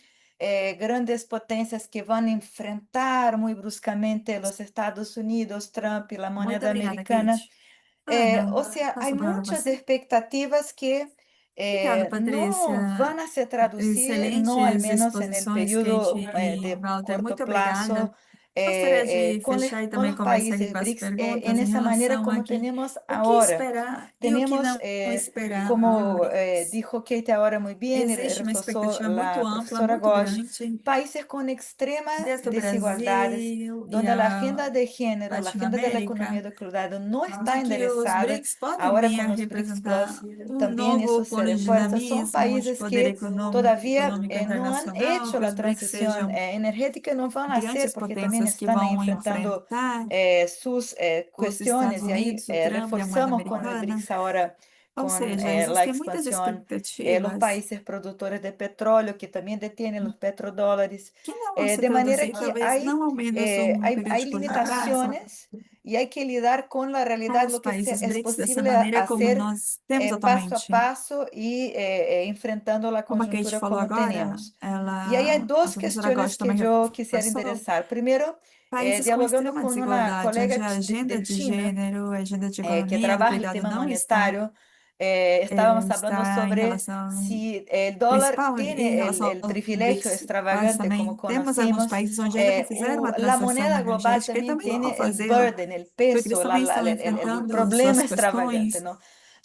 E: grandes potencias que van a enfrentar muy bruscamente los Estados Unidos, Trump y la
B: Muito
E: moneda
B: obrigada,
E: americana.
B: Kate. Ana,
E: O sea,
B: passo
E: hay
B: a palavra para
E: muchas
B: você.
E: expectativas que
B: Obrigada,
E: no
B: Patrícia.
E: van a se traducir, no al
B: Excelentes
E: menos en el
B: exposições,
E: periodo
B: Kate e
E: de
B: Walter.
E: corto
B: Muito
E: plazo,
B: obrigada. Gostaria de
E: con,
B: fechar e
E: con
B: também
E: los
B: começar aqui
E: países
B: com as
E: BRICS en
B: perguntas em
E: esa manera
B: relação
E: como
B: aqui
E: tenemos
B: o que
E: ahora.
B: esperar e o que
E: Tenemos,
B: não esperar do
E: como
B: BRICS.
E: dijo Kate ahora muy bien y
B: Existe uma
E: reforzó
B: expectativa muito
E: la
B: ampla,
E: profesora
B: muito
E: Ghosh,
B: grande,
E: países con extremas
B: desde o
E: desigualdades,
B: Brasil e
E: donde la agenda
B: a
E: de género, la agenda de la economía
B: Latinoamérica,
E: de cuidado no está
B: de que os
E: enderezada,
B: BRICS podem
E: ahora
B: vir a
E: con los BRICS Plus
B: representar um
E: también
B: novo
E: eso se
B: polo de
E: refuerza. Son
B: dinamismo, de
E: países
B: poder
E: que todavía
B: econômico
E: no han
B: internacional,
E: hecho
B: que
E: la
B: os BRICS
E: transición
B: sejam
E: energética, no van a hacer
B: grandes
E: porque también
B: potências que
E: están ahí
B: vão
E: enfrentando
B: enfrentar
E: sus
B: os Estados
E: cuestiones y ahí
B: Unidos, o Trump e a moeda
E: reforzamos con el
B: americana.
E: BRICS ahora
B: Ou
E: con
B: seja,
E: la
B: existem muitas
E: expansión, los
B: expectativas
E: países productores de petróleo que también detienen los petrodólares,
B: que não vão se
E: de manera
B: traduzir,
E: que
B: talvez não ao menos um período
E: hay
B: de curto prazo,
E: limitaciones y hay que lidar con la
B: para
E: realidad,
B: os
E: lo que
B: países
E: es
B: BRICS dessa
E: posible
B: maneira como
E: hacer
B: nós temos
E: paso a
B: atualmente.
E: paso y enfrentando la
B: Como a Kate
E: coyuntura
B: falou
E: como
B: agora,
E: tenemos. Y ahí hay
B: a
E: dos
B: professora
E: cuestiones
B: Gotti
E: que
B: também
E: yo quisiera
B: reforçou,
E: enderezar. Primero,
B: países com
E: dialogando
B: extrema
E: con una
B: desigualdade,
E: colega
B: onde a agenda
E: de
B: de
E: China,
B: gênero, a agenda de
E: que
B: economia, do
E: trabaja el
B: cuidado
E: tema
B: não está,
E: monetario, estábamos hablando
B: está em
E: sobre
B: relação
E: si el dólar
B: principal em
E: tiene
B: relação
E: el
B: aos
E: privilegio
B: BRICS, mas
E: extravagante como
B: também temos alguns
E: conocimos.
B: países onde ainda não fizeram uma
E: La
B: transição
E: moneda global
B: energética e
E: también
B: também não vão
E: tiene el
B: fazê-la,
E: burden, el
B: porque eles
E: peso,
B: também estão
E: el
B: enfrentando
E: problema
B: suas
E: extravagante,
B: questões.
E: ¿no?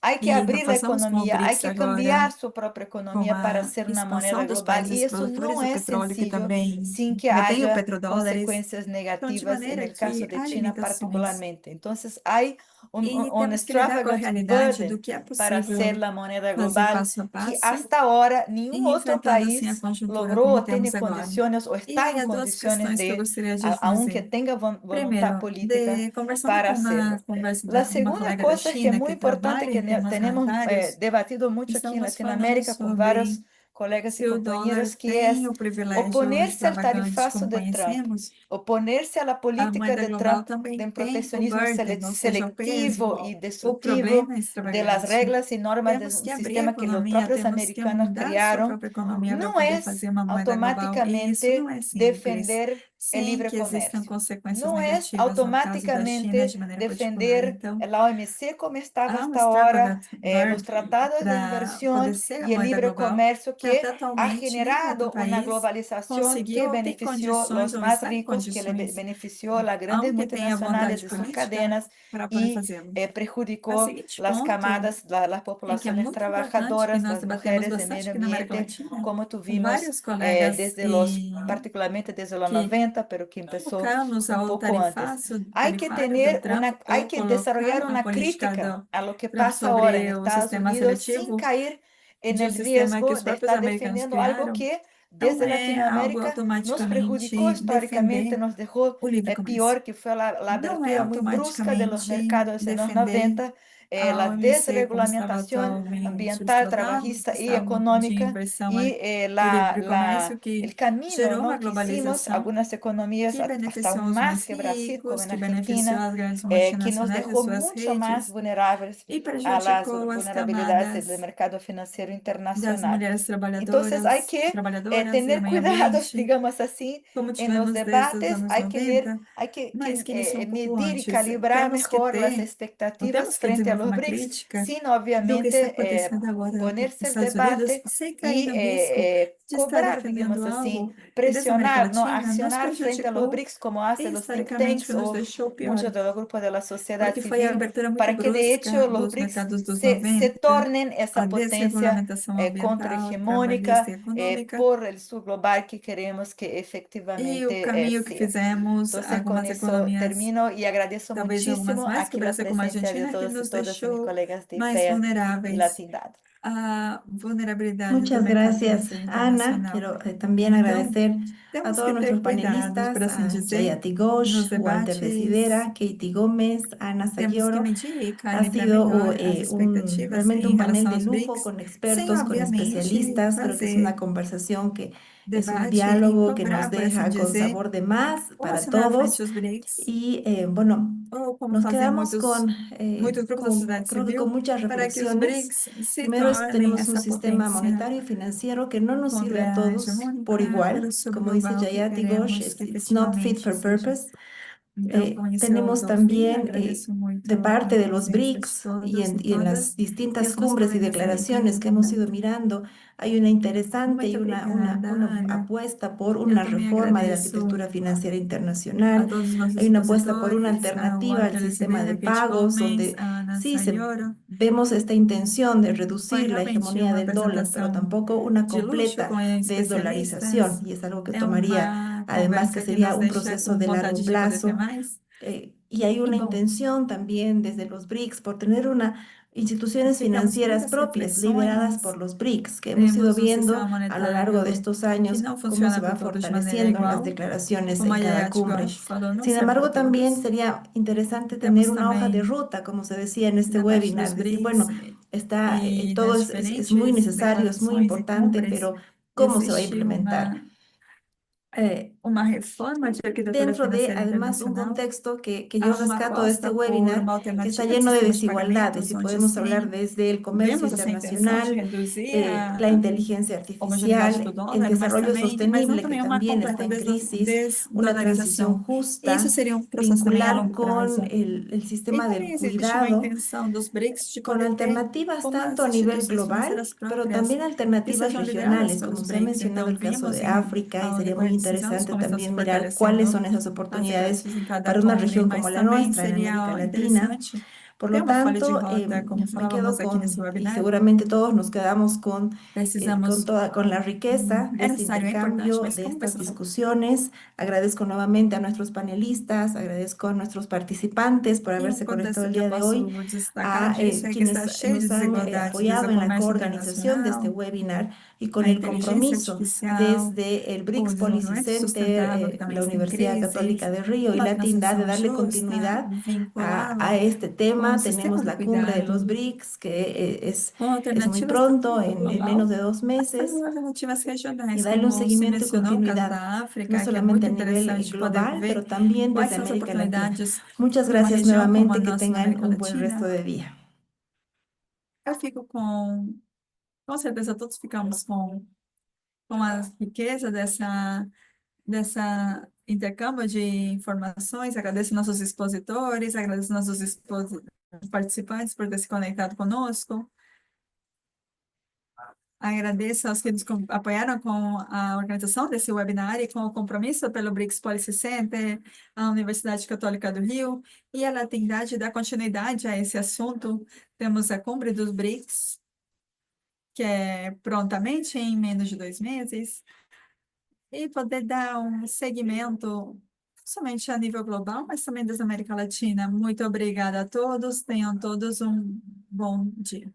E: Hay que
B: E
E: abrir la
B: reforçamos com o
E: economía, hay
B: BRICS
E: que
B: agora,
E: cambiar su propia
B: com
E: economía para
B: a
E: ser una moneda
B: expansão dos
E: global y
B: países
E: eso
B: produtores
E: no
B: do
E: es
B: petróleo, que
E: sencillo
B: também
E: sin que
B: detêm o
E: haya
B: petrodólares.
E: consecuencias
B: Então, de
E: negativas en
B: maneira
E: el caso
B: que
E: de
B: há
E: China
B: limitações.
E: particularmente. Entonces hay
B: E
E: un
B: temos que lidar com a
E: extravagant
B: realidade do
E: burden
B: que é
E: para ser
B: possível
E: la moneda
B: fazer
E: global
B: passo a
E: que
B: passo
E: hasta ahora ningún
B: e
E: otro
B: enfrentando assim a
E: país
B: conjuntura
E: logró
B: como
E: o tiene
B: temos agora.
E: condiciones o está
B: E
E: en
B: há duas
E: condiciones
B: questões que eu
E: de,
B: gostaria de
E: aunque
B: fazer.
E: tenga voluntad
B: Primeiro,
E: política,
B: conversando
E: para
B: com uma
E: hacerlo.
B: conversa
E: La
B: com uma
E: segunda
B: colega da
E: cosa es que es
B: China
E: muy
B: que
E: importante
B: trabalha
E: que
B: em temas
E: tenemos
B: monetários,
E: debatido mucho aquí en
B: estamos falando
E: Latinoamérica con varios
B: sobre
E: colegas y
B: se o dólar
E: compañeros, que
B: tem
E: es
B: o privilégio
E: oponerse al
B: extravagante
E: tarifazo
B: como
E: de Trump,
B: conhecemos,
E: oponerse a la
B: a
E: política
B: moeda
E: de
B: global
E: Trump
B: também
E: de un
B: tem o
E: proteccionismo
B: burden, ou seja, o peso,
E: selectivo y
B: o
E: destructivo
B: problema
E: de las
B: extravagante.
E: reglas y normas de
B: Temos
E: un
B: que abrir a
E: sistema que los
B: economia,
E: propios
B: temos que
E: americanos
B: mudar a sua
E: crearon.
B: própria economia para
E: No
B: poder
E: es
B: fazer uma moeda global. E isso
E: automáticamente
B: não é simples,
E: defender el
B: sem
E: libre
B: que existam
E: comercio.
B: consequências
E: No es
B: negativas no caso da China de
E: automáticamente
B: maneira particular.
E: defender
B: Então,
E: la OMC como estaba
B: há um
E: hasta ahora,
B: extravagant
E: los
B: burden
E: tratados de
B: para poder
E: inversión
B: ser a
E: y el
B: moeda
E: libre
B: global,
E: comercio
B: que até
E: que ha
B: atualmente nenhum outro
E: generado una
B: país
E: globalización que
B: conseguiu ou tem
E: benefició a
B: condições
E: los
B: ou
E: más
B: está em
E: ricos, que le
B: condições,
E: benefició a las grandes
B: aunque tenha
E: multinacionales
B: vontade
E: de sus
B: política,
E: cadenas
B: para poder
E: y
B: fazê-lo. A
E: perjudicó
B: seguinte
E: las
B: ponto
E: camadas, las
B: é que é
E: poblaciones
B: muito importante que
E: trabajadoras,
B: nós
E: las
B: debatemos
E: mujeres de
B: bastante
E: medio
B: aqui na América
E: ambiente,
B: Latina,
E: como
B: com
E: tuvimos
B: vários colegas
E: desde los, particularmente desde los
B: que
E: 90, pero que empezó
B: focamos
E: un
B: ao
E: poco antes.
B: tarifário do Trump
E: Hay
B: ou
E: que desarrollar
B: colocar a
E: una
B: política
E: crítica
B: do
E: a lo que
B: Trump
E: pasa ahora en
B: sobre o
E: Estados
B: sistema
E: Unidos sin
B: seletivo
E: caer en
B: de um
E: el
B: sistema que
E: riesgo
B: os
E: de
B: próprios
E: estar
B: americanos
E: defendiendo algo
B: criaram,
E: que
B: não
E: desde
B: é algo
E: Latinoamérica nos perjudicó
B: automaticamente
E: históricamente,
B: defender
E: nos dejó
B: o livre comércio.
E: peor, que fue la
B: Não é
E: apertura muy brusca de los
B: automaticamente
E: mercados en los
B: defender
E: 90,
B: a
E: la
B: OMC como estava
E: desregulamentación
B: atualmente, os
E: ambiental,
B: tratados que
E: trabajista y
B: estavam de
E: económica
B: inversão
E: y
B: e livre comércio
E: el
B: que
E: camino,
B: gerou uma
E: ¿no?, que hicimos
B: globalização
E: algunas economías,
B: que
E: hasta
B: beneficiou os
E: más
B: mais
E: que Brasil, como
B: ricos,
E: en
B: que beneficiou
E: Argentina,
B: as grandes
E: que nos
B: multinacionais e
E: dejó
B: suas
E: mucho más
B: redes
E: vulnerables
B: e
E: a las
B: prejudicou as
E: vulnerabilidades del
B: camadas
E: mercado financiero
B: das
E: internacional.
B: mulheres
E: Entonces hay que
B: trabalhadoras e
E: tener
B: meio
E: cuidado,
B: ambiente,
E: digamos así,
B: como
E: en los
B: tivemos desde os
E: debates,
B: anos
E: hay que ver,
B: 90,
E: hay que
B: mas que iniciou um pouco
E: medir y
B: antes.
E: calibrar
B: Temos que
E: mejor las
B: ter, não
E: expectativas
B: temos que
E: frente a a los
B: forma
E: BRICS
B: crítica
E: sin,
B: do que está
E: obviamente,
B: acontecendo agora nos
E: ponerse al
B: Estados Unidos,
E: debate
B: sem cair
E: y
B: no risco de estar
E: cobrar, digamos
B: defendendo
E: así,
B: algo que desde a América
E: presionar, ¿no?
B: Latina nos
E: Accionar frente a los
B: prejudicou
E: BRICS como hacen los think
B: historicamente,
E: tanks
B: que nos
E: o
B: deixou pior,
E: muchos de los grupos de la sociedad
B: porque foi a
E: civil,
B: abertura muito
E: para que de
B: brusca
E: hecho los
B: dos
E: BRICS
B: mercados dos
E: se
B: 90,
E: tornen esa
B: a
E: potencia
B: desregulamentação ambiental, trabalhista
E: contrahegemónica
B: e econômica,
E: por el sur global que queremos que
B: e o
E: efectivamente
B: caminho que
E: sea.
B: fizemos,
E: Entonces, con
B: algumas
E: eso
B: economias,
E: termino y agradezco
B: talvez algumas
E: muchísimo
B: mais que o
E: aquí la
B: Brasil, como a
E: presencia de
B: Argentina, que
E: todos y
B: nos
E: todas mis
B: deixou
E: colegas de
B: mais
E: FEA y
B: vulneráveis
E: Latindad.
B: à vulnerabilidade do
A: Muchas
B: mercado
A: gracias,
B: financeiro
A: Ana.
B: internacional.
A: Quiero también
B: Então,
A: agradecer a
B: temos
A: todos
B: que ter
A: nuestros
B: cuidados, por
A: panelistas,
B: assim
A: a
B: dizer,
A: Jayati
B: nos
A: Ghosh, Walter
B: debates.
A: Desidera, Katie Gómez, Ana
B: Temos que
A: Sayoro.
B: medir,
A: Ha
B: calibrar
A: sido
B: melhor as expectativas
A: realmente
B: em
A: un panel
B: relação
A: de
B: aos
A: lujo
B: BRICS,
A: con
B: sem,
A: expertos, con
B: obviamente,
A: especialistas. Creo que es una
B: fazer
A: conversación que es un
B: debate e
A: diálogo que nos
B: cobrar, por assim
A: deja con
B: dizer,
A: sabor de más
B: ou
A: para
B: assinar à frente
A: todos.
B: os BRICS,
A: Y bueno,
B: ou como
A: nos
B: fazer
A: quedamos
B: muitos grupos da sociedade
A: creo que con
B: civil,
A: muchas
B: para que os
A: reflexiones.
B: BRICS se
A: Primero
B: tornem
A: tenemos un
B: essa
A: sistema
B: potência
A: monetario y financiero que no nos sirve a todos por
B: contra-hegemônica
A: igual. Como dice
B: subglobal que
A: Jayati Ghosh,
B: queremos que
A: it's not fit
B: efetivamente
A: for
B: seja.
A: purpose.
B: Então, com isso eu
A: Tenemos
B: dou fim,
A: también
B: agradeço muito
A: de parte
B: a
A: de los
B: presença de
A: BRICS
B: todos e
A: y en las
B: todas, e
A: distintas
B: os meus
A: cumbres y
B: colegas aí
A: declaraciones que hemos ido
B: perguntando.
A: mirando, hay una interesante y
B: Muito obrigada,
A: una
B: Ana.
A: apuesta por
B: Eu
A: una
B: também
A: reforma de la
B: agradeço
A: arquitectura financiera
B: a
A: internacional.
B: todos os
A: Hay
B: nossos
A: una apuesta por una
B: expositores, a
A: alternativa al
B: Walter
A: sistema de
B: Desidera, Kate
A: pagos,
B: Gomes,
A: donde
B: a Ana
A: sí
B: Sayoro.
A: vemos esta intención de
B: Foi
A: reducir la
B: realmente
A: hegemonía
B: uma
A: del dólar, pero
B: apresentação
A: tampoco una
B: de luxo
A: completa
B: com especialistas.
A: desdolarización. Y es algo que
B: É
A: tomaría,
B: uma
A: además que
B: conversa que
A: sería
B: nos
A: un
B: deixa
A: proceso
B: com
A: de largo
B: vontade de poder ter
A: plazo.
B: mais.
A: Y hay
B: E
A: una
B: bom,
A: intención también desde los BRICS por tener instituciones
B: ficamos com
A: financieras
B: muitas
A: propias lideradas
B: reflexões.
A: por los BRICS, que hemos ido
B: Temos um
A: viendo
B: sistema
A: a lo largo de
B: monetário
A: estos
B: que
A: años
B: não
A: cómo se
B: funciona
A: va
B: para todos de maneira
A: fortaleciendo en las
B: igual.
A: declaraciones
B: Como
A: en
B: a
A: cada
B: Yayati
A: cumbre.
B: Ghosh falou, não
A: Sin
B: serve para
A: embargo, también
B: todos.
A: sería interesante tener
B: Temos
A: una hoja de
B: também
A: ruta, como se decía en este
B: na parte dos
A: webinar, decir,
B: BRICS
A: bueno, está,
B: e
A: todo
B: nas
A: es muy
B: diferentes
A: necesario, es muy
B: declarações e
A: importante,
B: cumbres,
A: pero ¿cómo se va a
B: existe
A: implementar? Eh,
B: uma reforma de arquitetura
A: Dentro de,
B: financeira
A: además, un
B: internacional.
A: contexto que yo
B: Há uma
A: rescato de este
B: aposta por
A: webinar,
B: uma
A: que está
B: alternativa de
A: lleno de
B: sistemas de
A: desigualdades,
B: pagamentos,
A: y
B: onde
A: podemos hablar
B: sim,
A: desde el comercio
B: vemos essa intenção de
A: internacional,
B: reduzir
A: la inteligencia
B: a homogeneidade do
A: artificial, el
B: dólar, mas
A: desarrollo
B: não
A: sostenible, que
B: também uma
A: también está
B: completa
A: en crisis, una transición
B: desdolarização. Isso
A: justa,
B: seria processo também a
A: vincular
B: longo
A: con
B: prazo.
A: el
B: E
A: sistema
B: também
A: del
B: existe uma
A: cuidado,
B: intenção dos BRICS de
A: con
B: poder ter
A: alternativas tanto
B: umas
A: a nivel
B: instituições
A: global,
B: financeiras
A: pero
B: próprias
A: también
B: que
A: alternativas
B: sejam lideradas
A: regionales,
B: pelos
A: como se ha
B: BRICS.
A: mencionado
B: Então,
A: el caso
B: vimos
A: de África, y
B: ao
A: sería muy
B: decorrer desses anos
A: interesante
B: como estão se
A: también mirar cuáles
B: fortalecendo
A: son esas
B: as
A: oportunidades
B: relações em cada
A: para una
B: cumbre,
A: región como
B: mas
A: la
B: também
A: nuestra en América
B: seria
A: Latina.
B: interessante
A: Por
B: ter
A: lo
B: uma folha de
A: tanto,
B: rota, como
A: me
B: falávamos
A: quedo
B: aqui nesse
A: y
B: webinar.
A: seguramente todos nos quedamos
B: Precisamos,
A: con la riqueza de
B: é
A: este
B: necessário, é importante,
A: intercambio,
B: mas
A: de
B: como vai
A: estas
B: ser essa
A: discusiones. Agradezco nuevamente a nuestros panelistas, agradezco a nuestros participantes por
B: E um
A: haberse conectado
B: contexto
A: el
B: que eu
A: día de hoy,
B: posso destacar
A: a
B: disso é que está
A: quienes
B: cheio de
A: nos han
B: desigualdades desde
A: apoyado
B: o
A: en la
B: comércio
A: coorganización de este
B: internacional,
A: webinar y con
B: a
A: el
B: inteligência
A: compromiso
B: artificial,
A: desde el
B: o
A: BRICS Policy
B: desenvolvimento
A: Center,
B: sustentável, que também
A: la
B: está em
A: Universidad
B: crise,
A: Católica de Río y
B: uma
A: la TINDAD de
B: transição
A: darle
B: justa,
A: continuidad a
B: vinculada
A: este
B: com o
A: tema.
B: sistema
A: Tenemos
B: de
A: la cumbre de los
B: cuidado,
A: BRICS, que
B: com
A: es muy
B: alternativas tanto
A: pronto,
B: no nível
A: en menos
B: global,
A: de 2
B: mas também
A: meses,
B: alternativas
A: y
B: regionais,
A: darle un
B: como se
A: seguimiento y
B: mencionou o caso
A: continuidad,
B: da
A: no
B: África, que é
A: solamente
B: muito
A: a nivel
B: interessante poder
A: global,
B: ver
A: pero también
B: quais
A: desde
B: são as
A: América Latina.
B: oportunidades
A: Muchas
B: numa
A: gracias
B: região como a
A: nuevamente, que
B: nossa, na
A: tengan
B: América
A: un buen resto
B: Latina.
A: de día.
B: Eu fico com certeza todos ficamos com a riqueza dessa intercâmbio de informações. Agradeço nossos expositores, agradeço nossos participantes por ter se conectado conosco. Agradeço aos que nos apoiaram com a organização desse webinar e com o compromisso pelo BRICS Policy Center, a Universidade Católica do Rio e a Latindade da continuidade a esse assunto. Temos a Cumbre dos BRICS, que é prontamente em menos de 2 meses, e poder dar um segmento, não somente a nível global, mas também da América Latina. Muito obrigada a todos, tenham todos um bom dia.